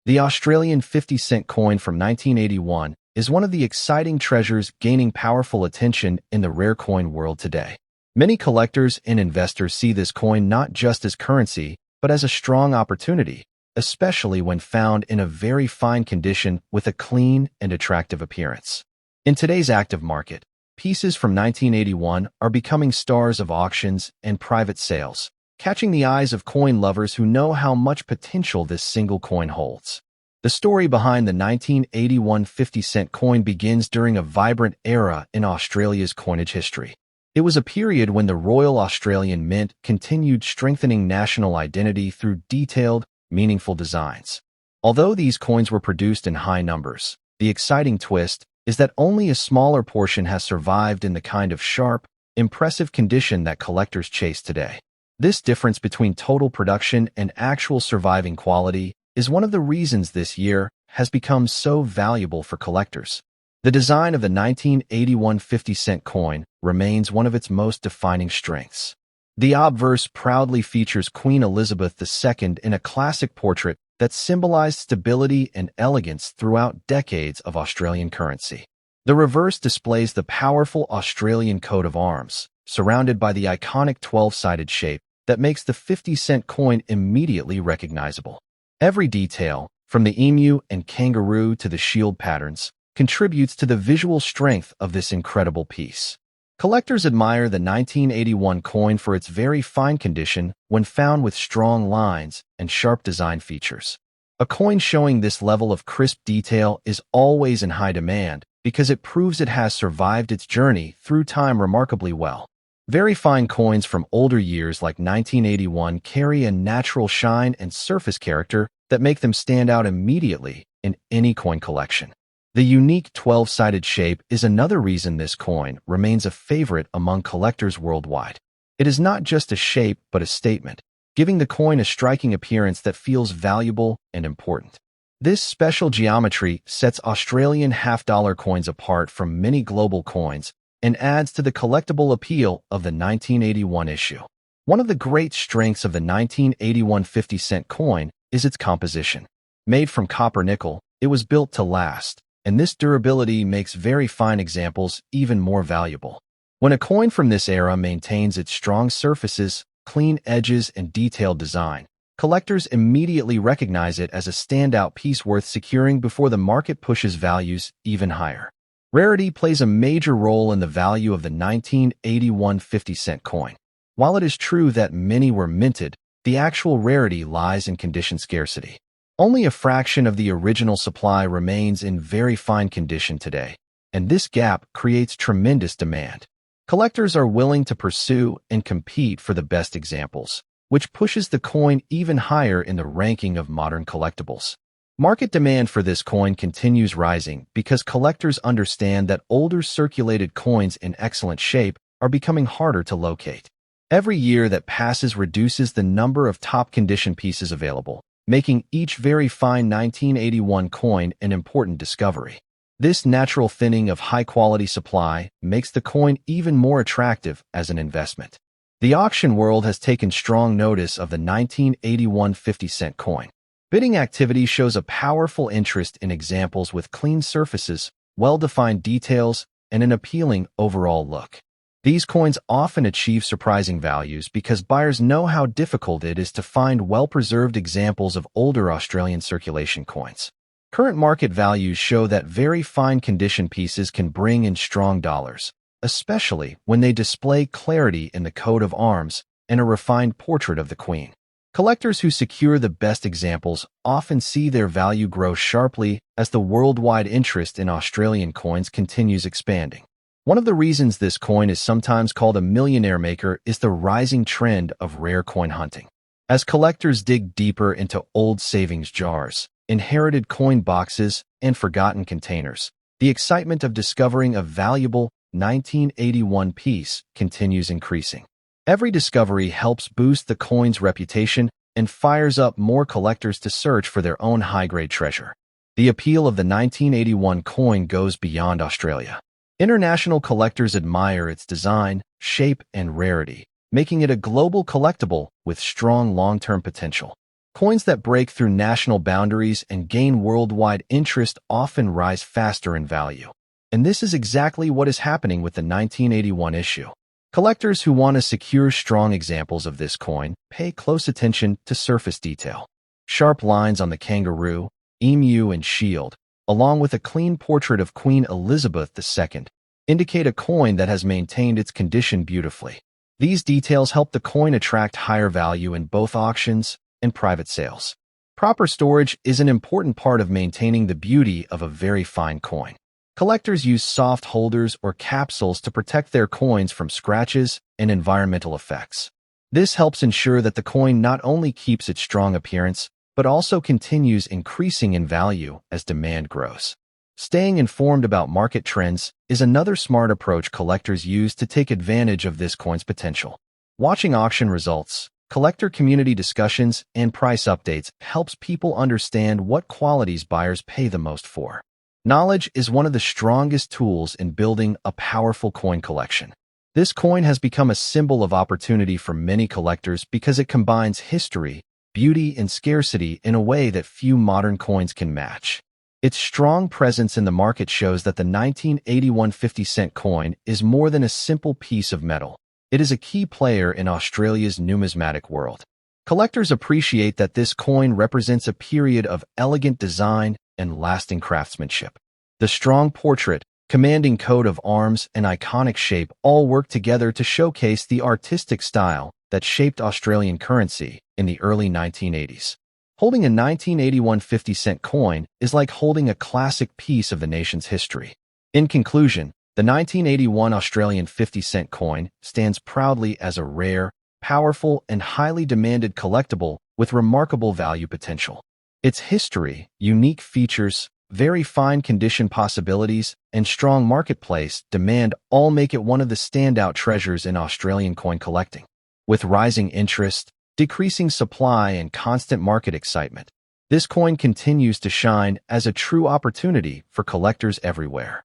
Speaker 1: the Australian 50 cent coin from 1981 is one of the exciting treasures gaining powerful attention in the rare coin world today. Many collectors and investors see this coin not just as currency, but as a strong opportunity, especially when found in a very fine condition with a clean and attractive appearance. In today's active market, pieces from 1981 are becoming stars of auctions and private sales, catching the eyes of coin lovers who know how much potential this single coin holds. The story behind the 1981 50 cent coin begins during a vibrant era in Australia's coinage history. It was a period when the Royal Australian Mint continued strengthening national identity through detailed, meaningful designs. Although these coins were produced in high numbers, the exciting twist is that only a smaller portion has survived in the kind of sharp, impressive condition that collectors chase today. This difference between total production and actual surviving quality is one of the reasons this year has become so valuable for collectors. The design of the 1981 50 cent coin remains one of its most defining strengths. The obverse proudly features Queen Elizabeth II in a classic portrait that symbolized stability and elegance throughout decades of Australian currency. The reverse displays the powerful Australian coat of arms, surrounded by the iconic 12-sided shape that makes the 50 cent coin immediately recognizable. Every detail, from the emu and kangaroo to the shield patterns, contributes to the visual strength of this incredible piece. Collectors admire the 1981 coin for its very fine condition when found with strong lines and sharp design features. A coin showing this level of crisp detail is always in high demand because it proves it has survived its journey through time remarkably well. Very fine coins from older years like 1981 carry a natural shine and surface character that make them stand out immediately in any coin collection. The unique 12-sided shape is another reason this coin remains a favorite among collectors worldwide. It is not just a shape but a statement, giving the coin a striking appearance that feels valuable and important. This special geometry sets Australian half-dollar coins apart from many global coins and adds to the collectible appeal of the 1981 issue. One of the great strengths of the 1981 50-cent coin is its composition. Made from copper nickel, it was built to last, and this durability makes very fine examples even more valuable. When a coin from this era maintains its strong surfaces, clean edges, and detailed design, collectors immediately recognize it as a standout piece worth securing before the market pushes values even higher. Rarity plays a major role in the value of the 1981 50-cent coin. While it is true that many were minted, the actual rarity lies in condition scarcity. Only a fraction of the original supply remains in very fine condition today, and this gap creates tremendous demand. Collectors are willing to pursue and compete for the best examples, which pushes the coin even higher in the ranking of modern collectibles. Market demand for this coin continues rising because collectors understand that older circulated coins in excellent shape are becoming harder to locate. Every year that passes reduces the number of top condition pieces available, making each very fine 1981 coin an important discovery. This natural thinning of high-quality supply makes the coin even more attractive as an investment. The auction world has taken strong notice of the 1981 50-cent coin. Bidding activity shows a powerful interest in examples with clean surfaces, well-defined details, and an appealing overall look. These coins often achieve surprising values because buyers know how difficult it is to find well-preserved examples of older Australian circulation coins. Current market values show that very fine condition pieces can bring in strong dollars, especially when they display clarity in the coat of arms and a refined portrait of the Queen. Collectors who secure the best examples often see their value grow sharply as the worldwide interest in Australian coins continues expanding. One of the reasons this coin is sometimes called a millionaire maker is the rising trend of rare coin hunting. As collectors dig deeper into old savings jars, inherited coin boxes, and forgotten containers, the excitement of discovering a valuable 1981 piece continues increasing. Every discovery helps boost the coin's reputation and fires up more collectors to search for their own high-grade treasure. The appeal of the 1981 coin goes beyond Australia. International collectors admire its design, shape, and rarity, making it a global collectible with strong long-term potential. Coins that break through national boundaries and gain worldwide interest often rise faster in value. And this is exactly what is happening with the 1981 issue. Collectors who want to secure strong examples of this coin pay close attention to surface detail. Sharp lines on the kangaroo, emu, and shield, along with a clean portrait of Queen Elizabeth II, indicate a coin that has maintained its condition beautifully. These details help the coin attract higher value in both auctions and private sales. Proper storage is an important part of maintaining the beauty of a very fine coin. Collectors use soft holders or capsules to protect their coins from scratches and environmental effects. This helps ensure that the coin not only keeps its strong appearance, but also continues increasing in value as demand grows. Staying informed about market trends is another smart approach collectors use to take advantage of this coin's potential. Watching auction results, collector community discussions, and price updates helps people understand what qualities buyers pay the most for. Knowledge is one of the strongest tools in building a powerful coin collection. This coin has become a symbol of opportunity for many collectors because it combines history, beauty, and scarcity in a way that few modern coins can match. Its strong presence in the market shows that the 1981 50-cent coin is more than a simple piece of metal. It is a key player in Australia's numismatic world. Collectors appreciate that this coin represents a period of elegant design and lasting craftsmanship. The strong portrait, commanding coat of arms, and iconic shape all work together to showcase the artistic style that shaped Australian currency in the early 1980s. Holding a 1981 50-cent coin is like holding a classic piece of the nation's history. In conclusion, the 1981 Australian 50-cent coin stands proudly as a rare, powerful, and highly demanded collectible with remarkable value potential. Its history, unique features, very fine condition possibilities, and strong marketplace demand all make it one of the standout treasures in Australian coin collecting. With rising interest, decreasing supply, and constant market excitement, this coin continues to shine as a true opportunity for collectors everywhere.